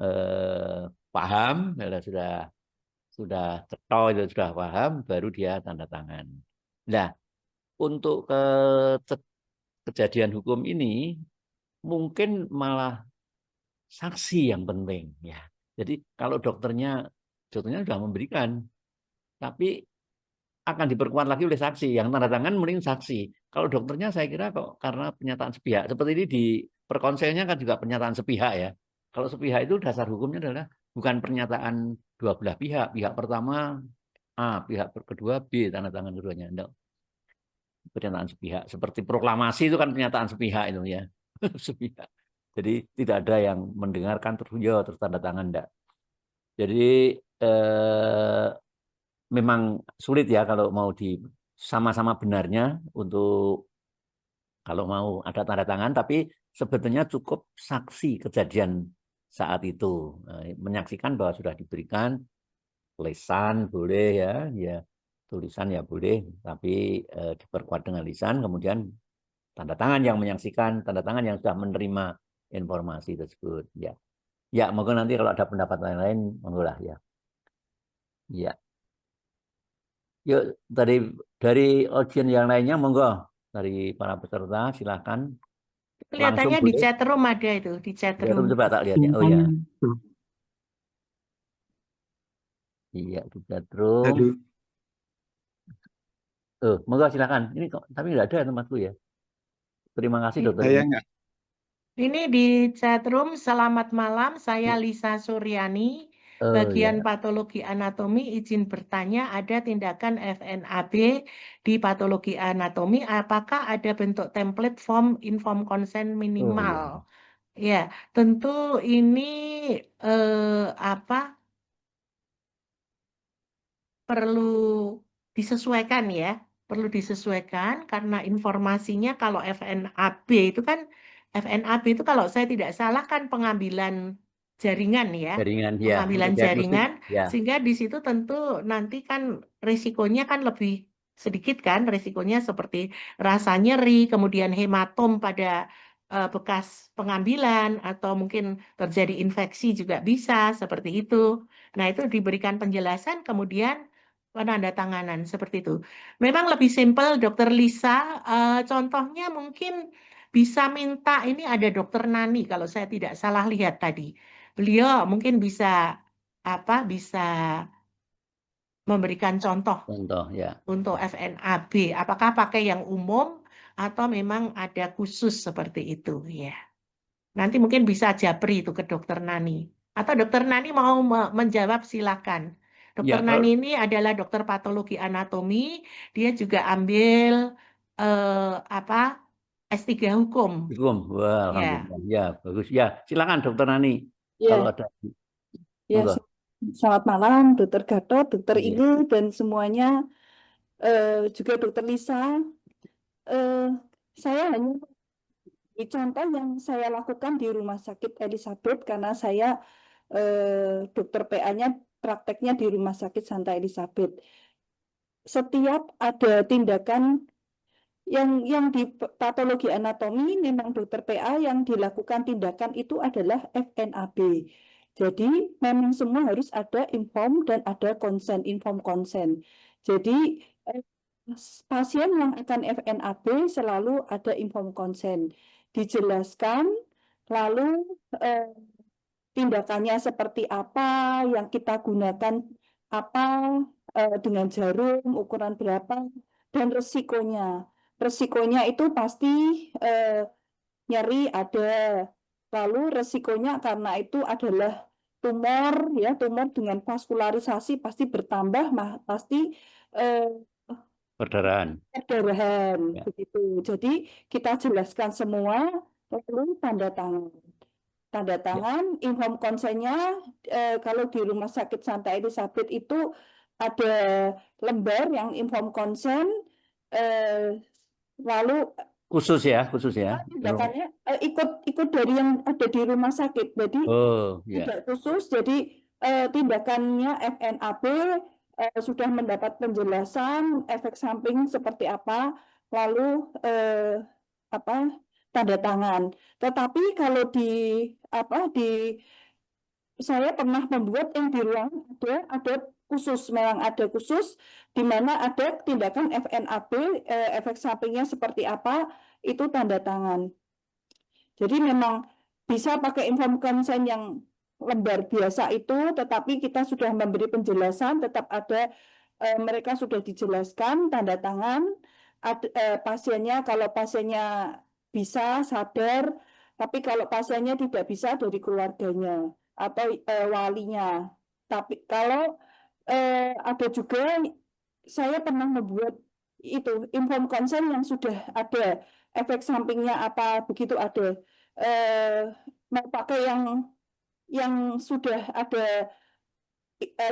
paham, sudah cetol itu sudah paham, baru dia tanda tangan. Nah, untuk kejadian hukum ini mungkin malah saksi yang penting ya. Jadi kalau dokternya sudah memberikan, tapi akan diperkuat lagi oleh saksi. Yang tanda tangan mending saksi. Kalau dokternya saya kira kok karena pernyataan sepihak. Seperti ini di perkonselnya kan juga pernyataan sepihak ya. Kalau sepihak itu dasar hukumnya adalah bukan pernyataan dua belah pihak. Pihak pertama A, pihak kedua B, tanda tangan keduanya. Enggak. Pernyataan sepihak. Seperti proklamasi itu kan pernyataan sepihak itu ya. Sepihak. Jadi tidak ada yang mendengarkan terus tanda tangan enggak. Jadi memang sulit ya kalau mau sama-sama benarnya untuk kalau mau ada tanda tangan, tapi sebetulnya cukup saksi kejadian saat itu menyaksikan bahwa sudah diberikan lisan boleh ya tulisan ya boleh, tapi diperkuat dengan lisan, kemudian tanda tangan yang menyaksikan, tanda tangan yang sudah menerima informasi tersebut ya. Ya, monggo nanti kalau ada pendapat lain-lain monggo lah ya. Ya. Yuk, dari audiens yang lainnya, monggo. Dari para peserta, silakan. Kelihatannya di chat room ada itu, di chat room. Coba tak lihat ya. Oh ya. Iya, di chat room. Monggo silakan. Ini kok, tapi nggak ada tempatku ya. Terima kasih Dokter. Saya enggak. Ini di chatroom, selamat malam, saya Lisa Suryani, bagian patologi anatomi, izin bertanya, ada tindakan FNAB di patologi anatomi, apakah ada bentuk template form inform consent minimal? Ya, tentu ini perlu disesuaikan ya, perlu disesuaikan karena informasinya kalau FNAB itu kan, FNAB itu kalau saya tidak salah kan pengambilan jaringan ya, Jaringan ya, pengambilan untuk diagnostik, jaringan, ya. sehingga di situ tentu nanti kan risikonya kan lebih sedikit kan, risikonya seperti rasa nyeri, kemudian hematom pada bekas pengambilan, atau mungkin terjadi infeksi juga bisa, seperti itu. Nah, itu diberikan penjelasan, kemudian penandatanganan seperti itu. Memang lebih simpel, Dokter Lisa. Contohnya mungkin bisa minta, ini ada Dokter Nani kalau saya tidak salah lihat tadi. Beliau mungkin bisa bisa memberikan contoh ya. Untuk FNAB. Apakah pakai yang umum atau memang ada khusus seperti itu ya. Nanti mungkin bisa japri itu ke Dokter Nani. Atau Dokter Nani mau menjawab, silakan. Dokter Nani ini adalah dokter patologi anatomi, dia juga ambil S3 hukum. Wah, alhamdulillah. Ya, bagus. Ya, silakan Dokter Nani. Ya. Kalau ada. Ya, selamat malam Dokter Gatot, Dokter Iya. Inge dan semuanya, juga Dokter Lisa. Saya hanya contoh yang saya lakukan di Rumah Sakit Elizabeth karena saya dokter PA-nya prakteknya di Rumah Sakit Santa Elizabeth. Setiap ada tindakan yang di patologi anatomi, memang dokter PA yang dilakukan tindakan itu adalah FNAB. Jadi memang semua harus ada inform dan ada consent, inform consent. Jadi pasien yang akan FNAB selalu ada inform consent. Dijelaskan, lalu tindakannya seperti apa, yang kita gunakan apa, dengan jarum, ukuran berapa, dan resikonya. Resikonya itu pasti nyeri ada. Lalu resikonya karena itu adalah tumor, ya, tumor dengan vaskularisasi pasti bertambah, pasti perdarahan. Ya. Begitu. Jadi kita jelaskan semua, lalu tanda tangan. Tanda tangan, inform consent-nya, kalau di Rumah Sakit Santa Elizabeth itu ada lembar yang inform consent, lalu khusus ya. tindakannya ikut dari yang ada di rumah sakit, jadi tidak khusus. Jadi tindakannya FNAB sudah mendapat penjelasan efek samping seperti apa, lalu tanda tangan. Tetapi kalau saya pernah membuat yang di ruang ada khusus, memang ada khusus di mana ada tindakan FNAB, efek sampingnya seperti apa, itu tanda tangan. Jadi memang bisa pakai inform consent yang lembar biasa itu, tetapi kita sudah memberi penjelasan, tetap ada mereka sudah dijelaskan tanda tangan, pasiennya, kalau pasiennya bisa sadar, tapi kalau pasiennya tidak bisa dari keluarganya atau walinya. Tapi kalau ada juga, saya pernah membuat itu inform consent yang sudah ada efek sampingnya apa, begitu ada. Mau pakai yang sudah ada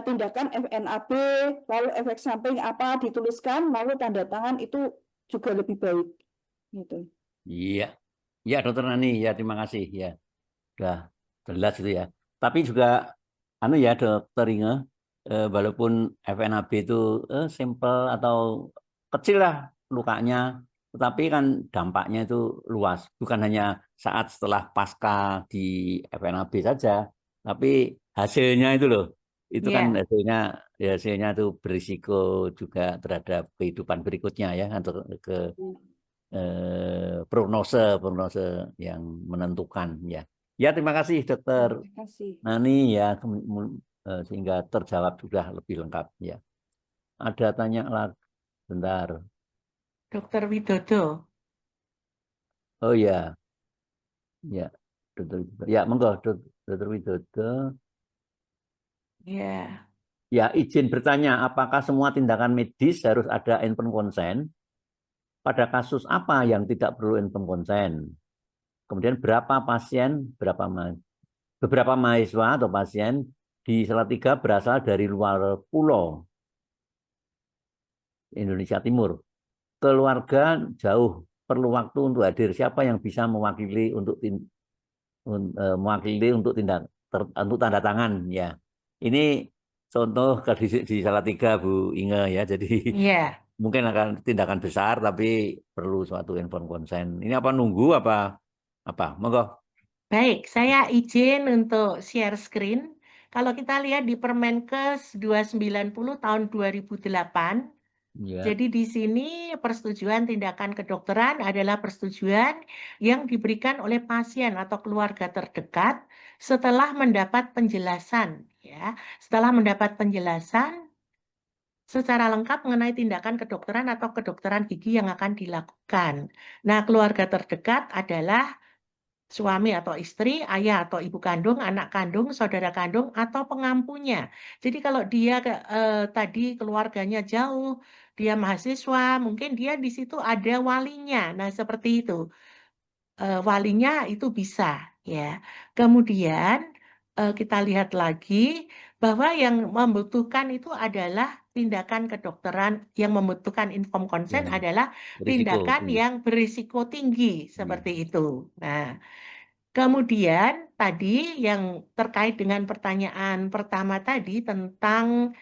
tindakan FNAB, lalu efek samping apa dituliskan, lalu tanda tangan, itu juga lebih baik. Gitu. Iya, ya Dokter Nani, ya terima kasih ya, sudah jelas itu ya. Tapi juga ya Dokter Inge, walaupun FNAB itu simple atau kecil lah lukanya, tetapi kan dampaknya itu luas, bukan hanya saat setelah pasca di FNAB saja, tapi hasilnya itu loh, itu kan hasilnya itu berisiko juga terhadap kehidupan berikutnya ya, untuk ke prognose yang menentukan ya. Ya, terima kasih Dokter Nani ya, sehingga terjawab sudah lebih lengkap ya. Ada tanya lagi, bentar. Dokter Widodo. Oh ya, ya, Dr. Widodo. Ya, monggo, Dr. Widodo. Ya. Ya, izin bertanya, apakah semua tindakan medis harus ada informed consent? Pada kasus apa yang tidak perlu informed consent? Kemudian beberapa mahasiswa atau pasien di Salatiga berasal dari luar pulau Indonesia Timur. Keluarga jauh, perlu waktu untuk hadir. Siapa yang bisa mewakili untuk untuk tanda tangan ya. Ini contoh di Salatiga Bu Inge ya. Jadi Iya. mungkin akan tindakan besar tapi perlu suatu informed consent. Ini apa nunggu apa? Monggo. Baik, saya izin untuk share screen. Kalau kita lihat di Permenkes 290 tahun 2008, Ya. jadi di sini persetujuan tindakan kedokteran adalah persetujuan yang diberikan oleh pasien atau keluarga terdekat setelah mendapat penjelasan, ya. Setelah mendapat penjelasan secara lengkap mengenai tindakan kedokteran atau kedokteran gigi yang akan dilakukan. Nah, keluarga terdekat adalah suami atau istri, ayah atau ibu kandung, anak kandung, saudara kandung, atau pengampunya. Jadi kalau dia tadi keluarganya jauh, dia mahasiswa, mungkin dia di situ ada walinya. Nah, seperti itu. Walinya itu bisa, ya. Kemudian kita lihat lagi bahwa yang membutuhkan itu adalah tindakan kedokteran yang membutuhkan informed consent Ya. adalah Berisiko tindakan tinggi. yang berisiko tinggi, seperti itu. Nah, kemudian tadi yang terkait dengan pertanyaan pertama tadi tentang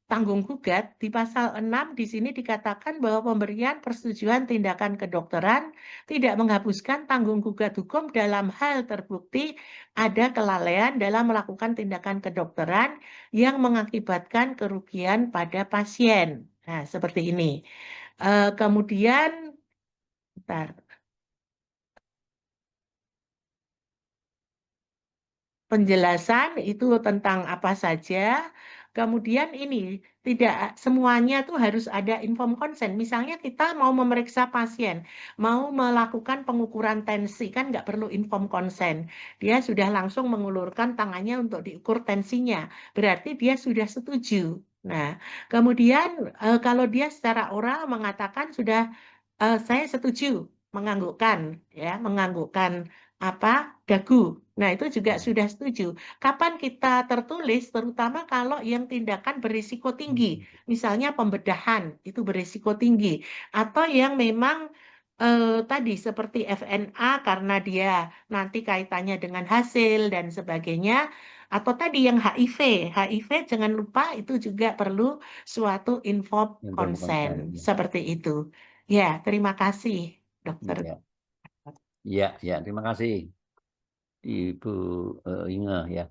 tanggung gugat di pasal 6 di sini dikatakan bahwa pemberian persetujuan tindakan kedokteran tidak menghapuskan tanggung gugat hukum dalam hal terbukti ada kelalaian dalam melakukan tindakan kedokteran yang mengakibatkan kerugian pada pasien. Nah, seperti ini. Kemudian, bentar. Penjelasan itu tentang apa saja. Kemudian ini tidak semuanya tuh harus ada informed consent. Misalnya kita mau memeriksa pasien, mau melakukan pengukuran tensi kan nggak perlu informed consent. Dia sudah langsung mengulurkan tangannya untuk diukur tensinya. Berarti dia sudah setuju. Nah, kemudian kalau dia secara oral mengatakan sudah saya setuju menganggukkan ya, menganggukkan apa dagu. Nah, itu juga sudah setuju. Kapan kita tertulis, terutama kalau yang tindakan berisiko tinggi, misalnya pembedahan itu berisiko tinggi, atau yang memang tadi seperti FNA karena dia nanti kaitannya dengan hasil dan sebagainya, atau tadi yang HIV jangan lupa itu juga perlu suatu informed consent seperti itu. Ya, terima kasih, Dokter. Ya, terima kasih Ibu Inge ya.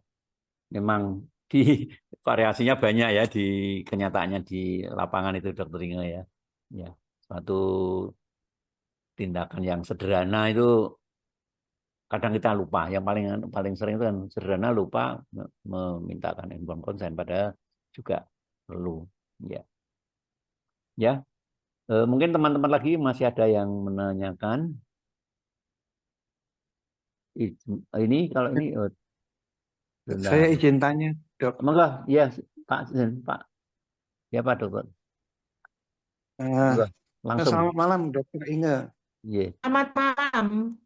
Memang di variasinya banyak ya di kenyataannya di lapangan itu Dokter Inge ya. Ya, suatu tindakan yang sederhana itu kadang kita lupa. Yang paling sering itu kan sederhana lupa memintakan informed consent padahal juga perlu. Ya. Ya. Mungkin teman-teman lagi masih ada yang menanyakan. Ini kalau ini saya izin tanya, Dok. Monggo, ya Pak. Ya Pak Dokter. Langsung. Selamat malam, Dokter Inge. Yeah. Selamat malam.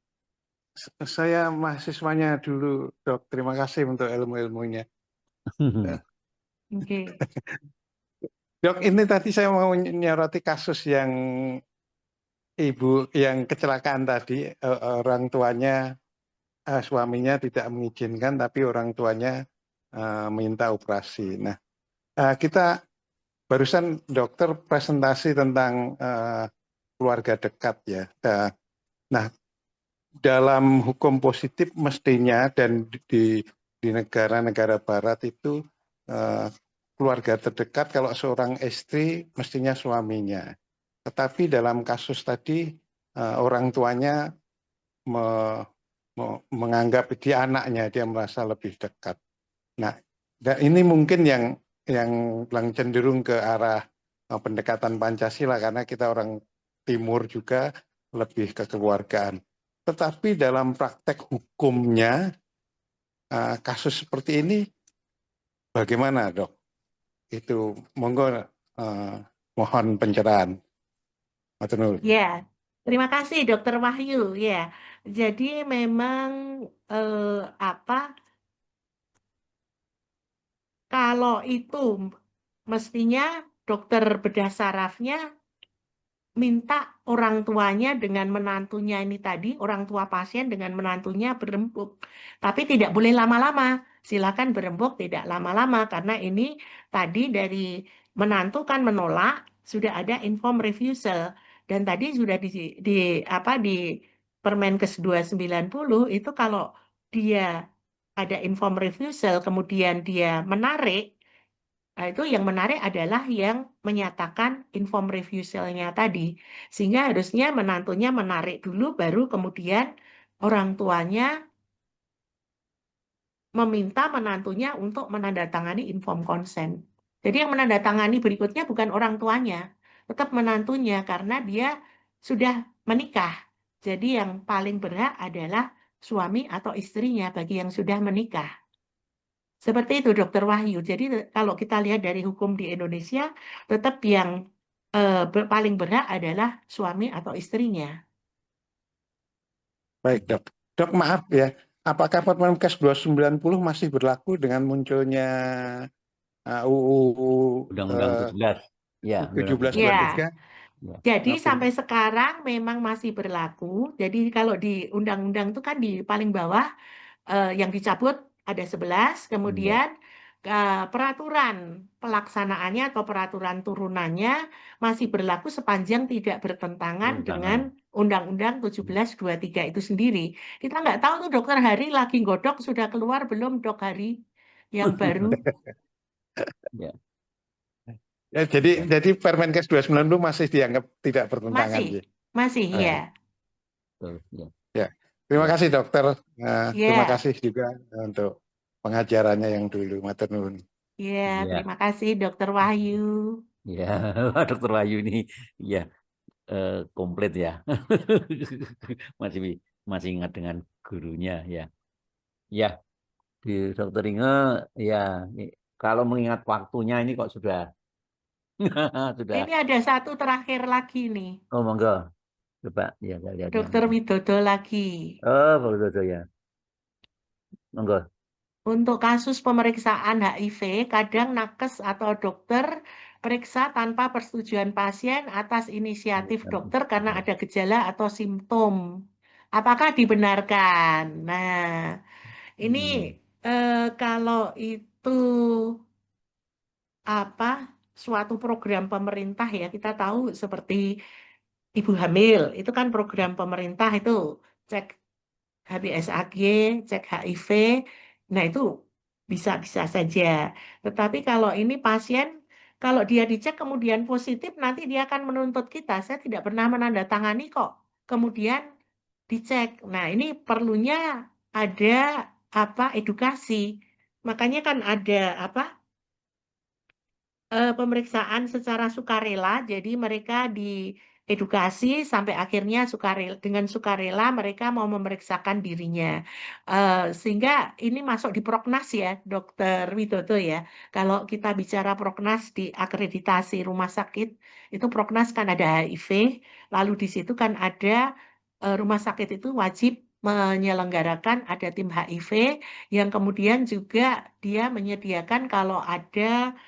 Saya mahasiswanya dulu, Dok. Terima kasih untuk ilmu-ilmunya. Okay. Dok, ini tadi saya mau nyoroti kasus yang ibu yang kecelakaan tadi, orang tuanya, suaminya tidak mengizinkan, tapi orang tuanya minta operasi. Nah, kita barusan dokter presentasi tentang keluarga dekat ya. Nah, dalam hukum positif mestinya dan di negara-negara barat itu keluarga terdekat kalau seorang istri mestinya suaminya. Tetapi dalam kasus tadi orang tuanya menganggap dia anaknya, dia merasa lebih dekat. Nah, ini mungkin yang cenderung ke arah pendekatan Pancasila karena kita orang Timur juga lebih kekeluargaan. tetapi dalam praktek hukumnya kasus seperti ini bagaimana, Dok? Itu monggo mohon pencerahan. Matur nuwun. Ya, terima kasih Dokter Wahyu. Ya, jadi memang kalau itu mestinya dokter bedah sarafnya minta orang tuanya dengan menantunya ini tadi, orang tua pasien dengan menantunya berembuk. Tapi tidak boleh lama-lama. Silakan berembuk tidak lama-lama karena ini tadi dari menantu kan menolak, sudah ada inform refusal. Dan tadi sudah di Permenkes 290 itu kalau dia ada inform refusal kemudian dia menarik. Nah, itu yang menarik adalah yang menyatakan inform refusal-nya tadi. Sehingga harusnya menantunya menarik dulu, baru kemudian orang tuanya meminta menantunya untuk menandatangani inform consent. Jadi yang menandatangani berikutnya bukan orang tuanya, tetap menantunya karena dia sudah menikah. Jadi yang paling berhak adalah suami atau istrinya bagi yang sudah menikah. Seperti itu Dokter Wahyu. Jadi kalau kita lihat dari hukum di Indonesia, tetap yang paling berhak adalah suami atau istrinya. Baik, Dok. Dok, maaf ya. Apakah Permenkes 290 masih berlaku dengan munculnya UU Undang-Undang 17? Ya, 1723? Ya. Jadi sampai sekarang memang masih berlaku. Jadi kalau di undang-undang itu kan di paling bawah yang dicabut ada 11, kemudian peraturan pelaksanaannya atau peraturan turunannya masih berlaku sepanjang tidak bertentangan dengan Undang-Undang 1723 itu sendiri. Kita nggak tahu tuh Dokter Hari lagi godok sudah keluar belum Dok Hari yang baru. Ya, jadi Permenkes 290 masih dianggap tidak bertentangan. Masih ya. Ya. Terima kasih dokter. Terima kasih juga untuk pengajarannya yang dulu. Matur nuwun. Ya, terima kasih Dokter Wahyu. Ya, Dokter Wahyu ini ya komplit ya. masih ingat dengan gurunya ya. Ya, di Dokter Inge ya kalau mengingat waktunya ini kok sudah sudah. Ini ada satu terakhir lagi nih. Oh, monggo. Coba ya lihat. Dokter Widodo lagi. Oh, Pak Widodo ya. Monggo. Untuk kasus pemeriksaan HIV, kadang nakes atau dokter periksa tanpa persetujuan pasien atas inisiatif dokter karena ada gejala atau simptom. Apakah dibenarkan? Nah, ini kalau itu suatu program pemerintah ya, kita tahu seperti ibu hamil, itu kan program pemerintah itu cek HBsAg, cek HIV, nah itu bisa-bisa saja. Tetapi kalau ini pasien, kalau dia dicek kemudian positif, nanti dia akan menuntut kita. Saya tidak pernah menandatangani kok. Kemudian dicek. Nah ini perlunya ada edukasi. Makanya kan ada pemeriksaan secara sukarela, jadi mereka diedukasi sampai akhirnya dengan sukarela mereka mau memeriksakan dirinya. Sehingga ini masuk di Proknas ya, Dokter Widodo ya. Kalau kita bicara Proknas di akreditasi rumah sakit, itu Proknas kan ada HIV, lalu di situ kan ada rumah sakit itu wajib menyelenggarakan ada tim HIV yang kemudian juga dia menyediakan kalau ada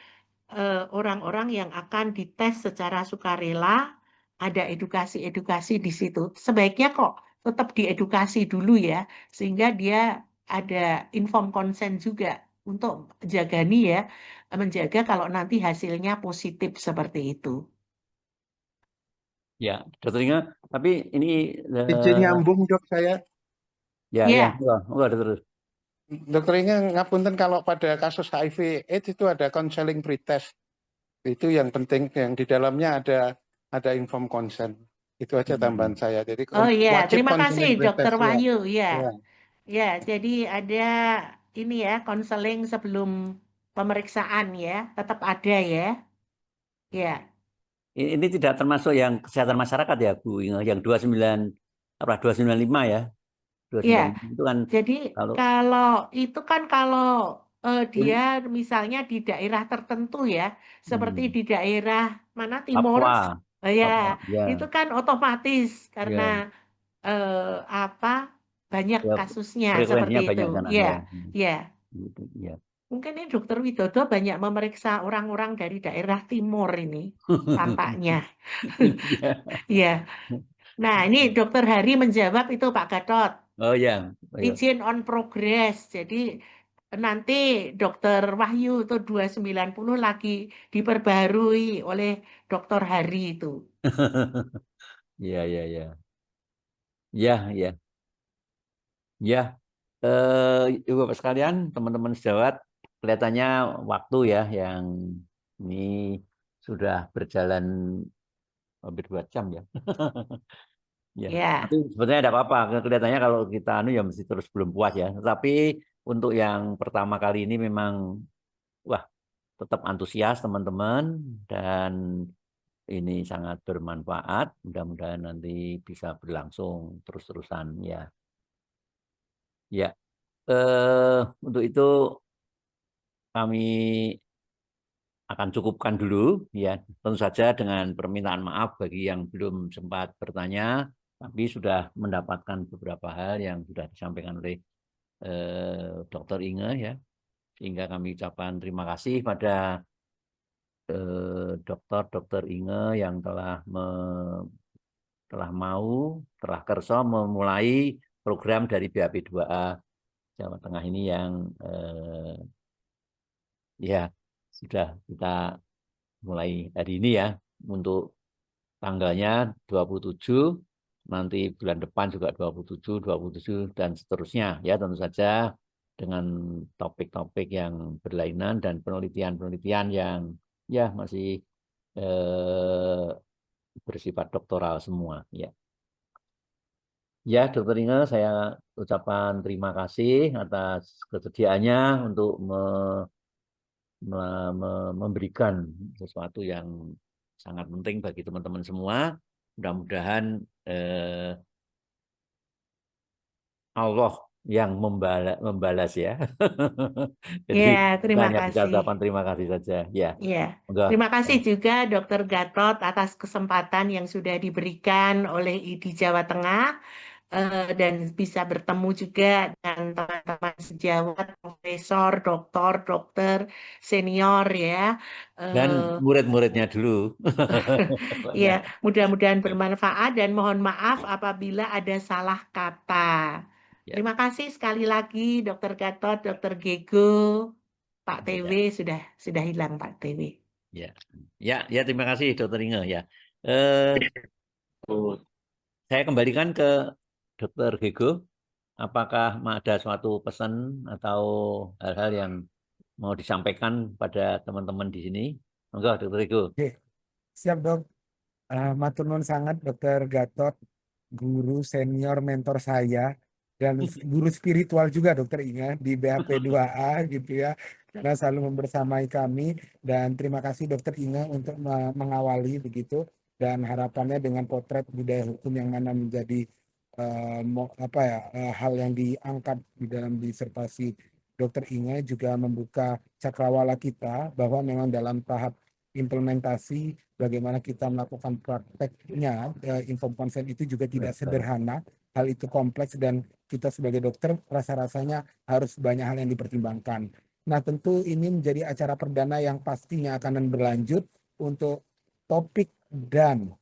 orang-orang yang akan dites secara sukarela, ada edukasi-edukasi di situ. Sebaiknya kok tetap diedukasi dulu ya, sehingga dia ada inform consent juga untuk menjaga kalau nanti hasilnya positif seperti itu. Ya, Dokter Inge, tapi ini izin nyambung dok saya. Ya, enggak terus. Dokter Inge ngapunten kalau pada kasus HIV/AIDS itu ada counseling pretest. Itu yang penting, yang di dalamnya ada inform consent. Itu aja tambahan saya. Jadi terima kasih Dokter Wahyu. Ya, jadi ada ini ya konseling sebelum pemeriksaan ya, tetap ada ya. Ya. Ini tidak termasuk yang kesehatan masyarakat ya Bu, yang 29 apa 295 ya. 295 Iya, itu kan jadi kalau kalau itu kan kalau ini dia misalnya di daerah tertentu ya, seperti di daerah mana timur, Papua, ya ya, itu kan otomatis karena ya, apa banyak ya, kasusnya seperti frekuensinya itu, banyak sana ya, ya. ya. Gitu, ya. Mungkin ini Dokter Widodo banyak memeriksa orang-orang dari daerah timur ini, tampaknya. Iya. Ya. Nah, ini Dokter Hari menjawab itu Pak Gatot. Oh ya, Izin on progress. Jadi nanti Dokter Wahyu itu 290 lagi diperbarui oleh Dokter Hari itu. Iya, iya, iya. Ya, ya. Ya, Ibu Bapak sekalian, teman-teman sejawat, kelihatannya waktu ya yang ini sudah berjalan hampir 2 jam ya. Ya, Ya, tapi sebenarnya tidak apa-apa. Kelihatannya kalau kita ya mesti terus belum puas ya. Tapi untuk yang pertama kali ini memang wah tetap antusias teman-teman dan ini sangat bermanfaat. Mudah-mudahan nanti bisa berlangsung terus-terusan ya. Ya, untuk itu kami akan cukupkan dulu ya. Tentu saja dengan permintaan maaf bagi yang belum sempat bertanya, tapi sudah mendapatkan beberapa hal yang sudah disampaikan oleh Dr. Inge ya. Sehingga kami ucapkan terima kasih pada Dr. Inge yang telah kerso memulai program dari BAP 2A Jawa Tengah ini yang ya sudah kita mulai hari ini ya untuk tanggalnya 27, nanti bulan depan juga 27, 27 dan seterusnya ya tentu saja dengan topik-topik yang berlainan dan penelitian-penelitian yang ya masih bersifat doktoral semua ya. Ya, Dokter Inge, saya ucapkan terima kasih atas kesediaannya untuk memberikan sesuatu yang sangat penting bagi teman-teman semua. Mudah-mudahan Allah yang membalas ya. Jadi ya, terima hanya bisa kasih. ucapan terima kasih saja. Ya. Ya, Enggak. terima kasih juga Dokter Gatot atas kesempatan yang sudah diberikan oleh IDI Jawa Tengah. Dan bisa bertemu juga dengan teman-teman sejawat, profesor, dokter senior ya. Dan murid-muridnya dulu. Ya, mudah-mudahan bermanfaat dan mohon maaf apabila ada salah kata. Ya. Terima kasih sekali lagi Dokter Gatot, Dokter Gego, Pak TW sudah hilang Pak TW. Ya, ya terima kasih Dokter Inge ya. Saya kembalikan ke Dokter Gego. Apakah ada suatu pesan atau hal-hal yang mau disampaikan pada teman-teman di sini? Enggak, Dokter Gego. Oke, siap dok. Matur nuwun sangat Dokter Gatot, guru senior mentor saya dan guru spiritual juga Dokter Inga di BHP 2A gitu ya, karena selalu membersamai kami. Dan terima kasih Dokter Inga untuk mengawali begitu, dan harapannya dengan potret budaya hukum yang mana menjadi hal yang diangkat di dalam disertasi Dokter Inga juga membuka cakrawala kita bahwa memang dalam tahap implementasi bagaimana kita melakukan prakteknya, inform consent itu juga tidak sederhana. Hal itu kompleks dan kita sebagai dokter rasa-rasanya harus banyak hal yang dipertimbangkan. Nah, tentu ini menjadi acara perdana yang pastinya akan berlanjut untuk topik dan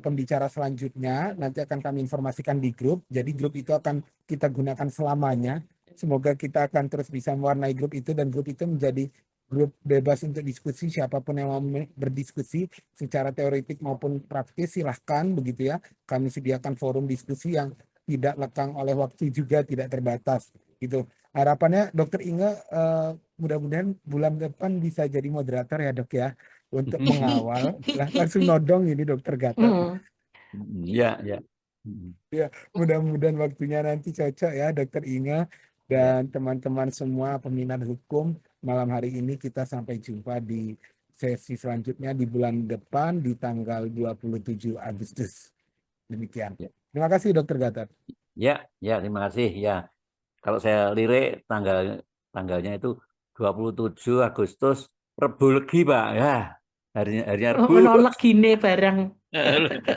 pembicara selanjutnya nanti akan kami informasikan di grup. Jadi grup itu akan kita gunakan selamanya. Semoga kita akan terus bisa mewarnai grup itu dan grup itu menjadi grup bebas untuk diskusi. Siapapun yang mau berdiskusi secara teoretik maupun praktis silahkan begitu ya. Kami sediakan forum diskusi yang tidak lekang oleh waktu juga tidak terbatas gitu. Harapannya Dokter Inge mudah-mudahan bulan depan bisa jadi moderator ya dok ya, untuk mengawal. Langsung nodong ini Dokter Gatot. Ya, ya. Ya, mudah-mudahan waktunya nanti cocok ya Dokter Inge dan teman-teman semua peminat hukum. Malam hari ini kita sampai jumpa di sesi selanjutnya di bulan depan di tanggal 27 Agustus. Demikian. Terima kasih Dokter Gatot. Ya, terima kasih. Ya, kalau saya lirik tanggalnya itu 27 Agustus Rebu Legi, Pak. Ya, harinya Rebu. Menolak gini bareng.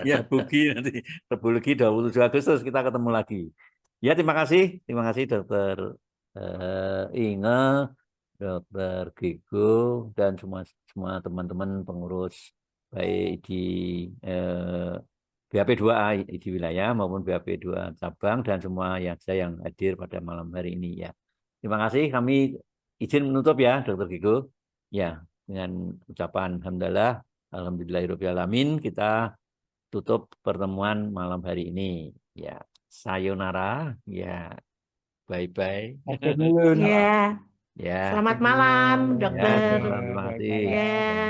Ya, Bugi nanti. Rebu Legi 27 Agustus kita ketemu lagi. Ya, terima kasih Dokter Inge, Dokter Gego, dan semua teman-teman pengurus baik di BAP 2A di wilayah maupun BAP 2 cabang dan semua yang hadir pada malam hari ini ya. Terima kasih, kami izin menutup ya Dokter Gego. Ya, dengan ucapan alhamdulillahirabbil alamin kita tutup pertemuan malam hari ini. Ya, sayonara, ya. Bye-bye. Ya. Ya. Selamat malam, Ya, Dokter. terima kasih. Ya.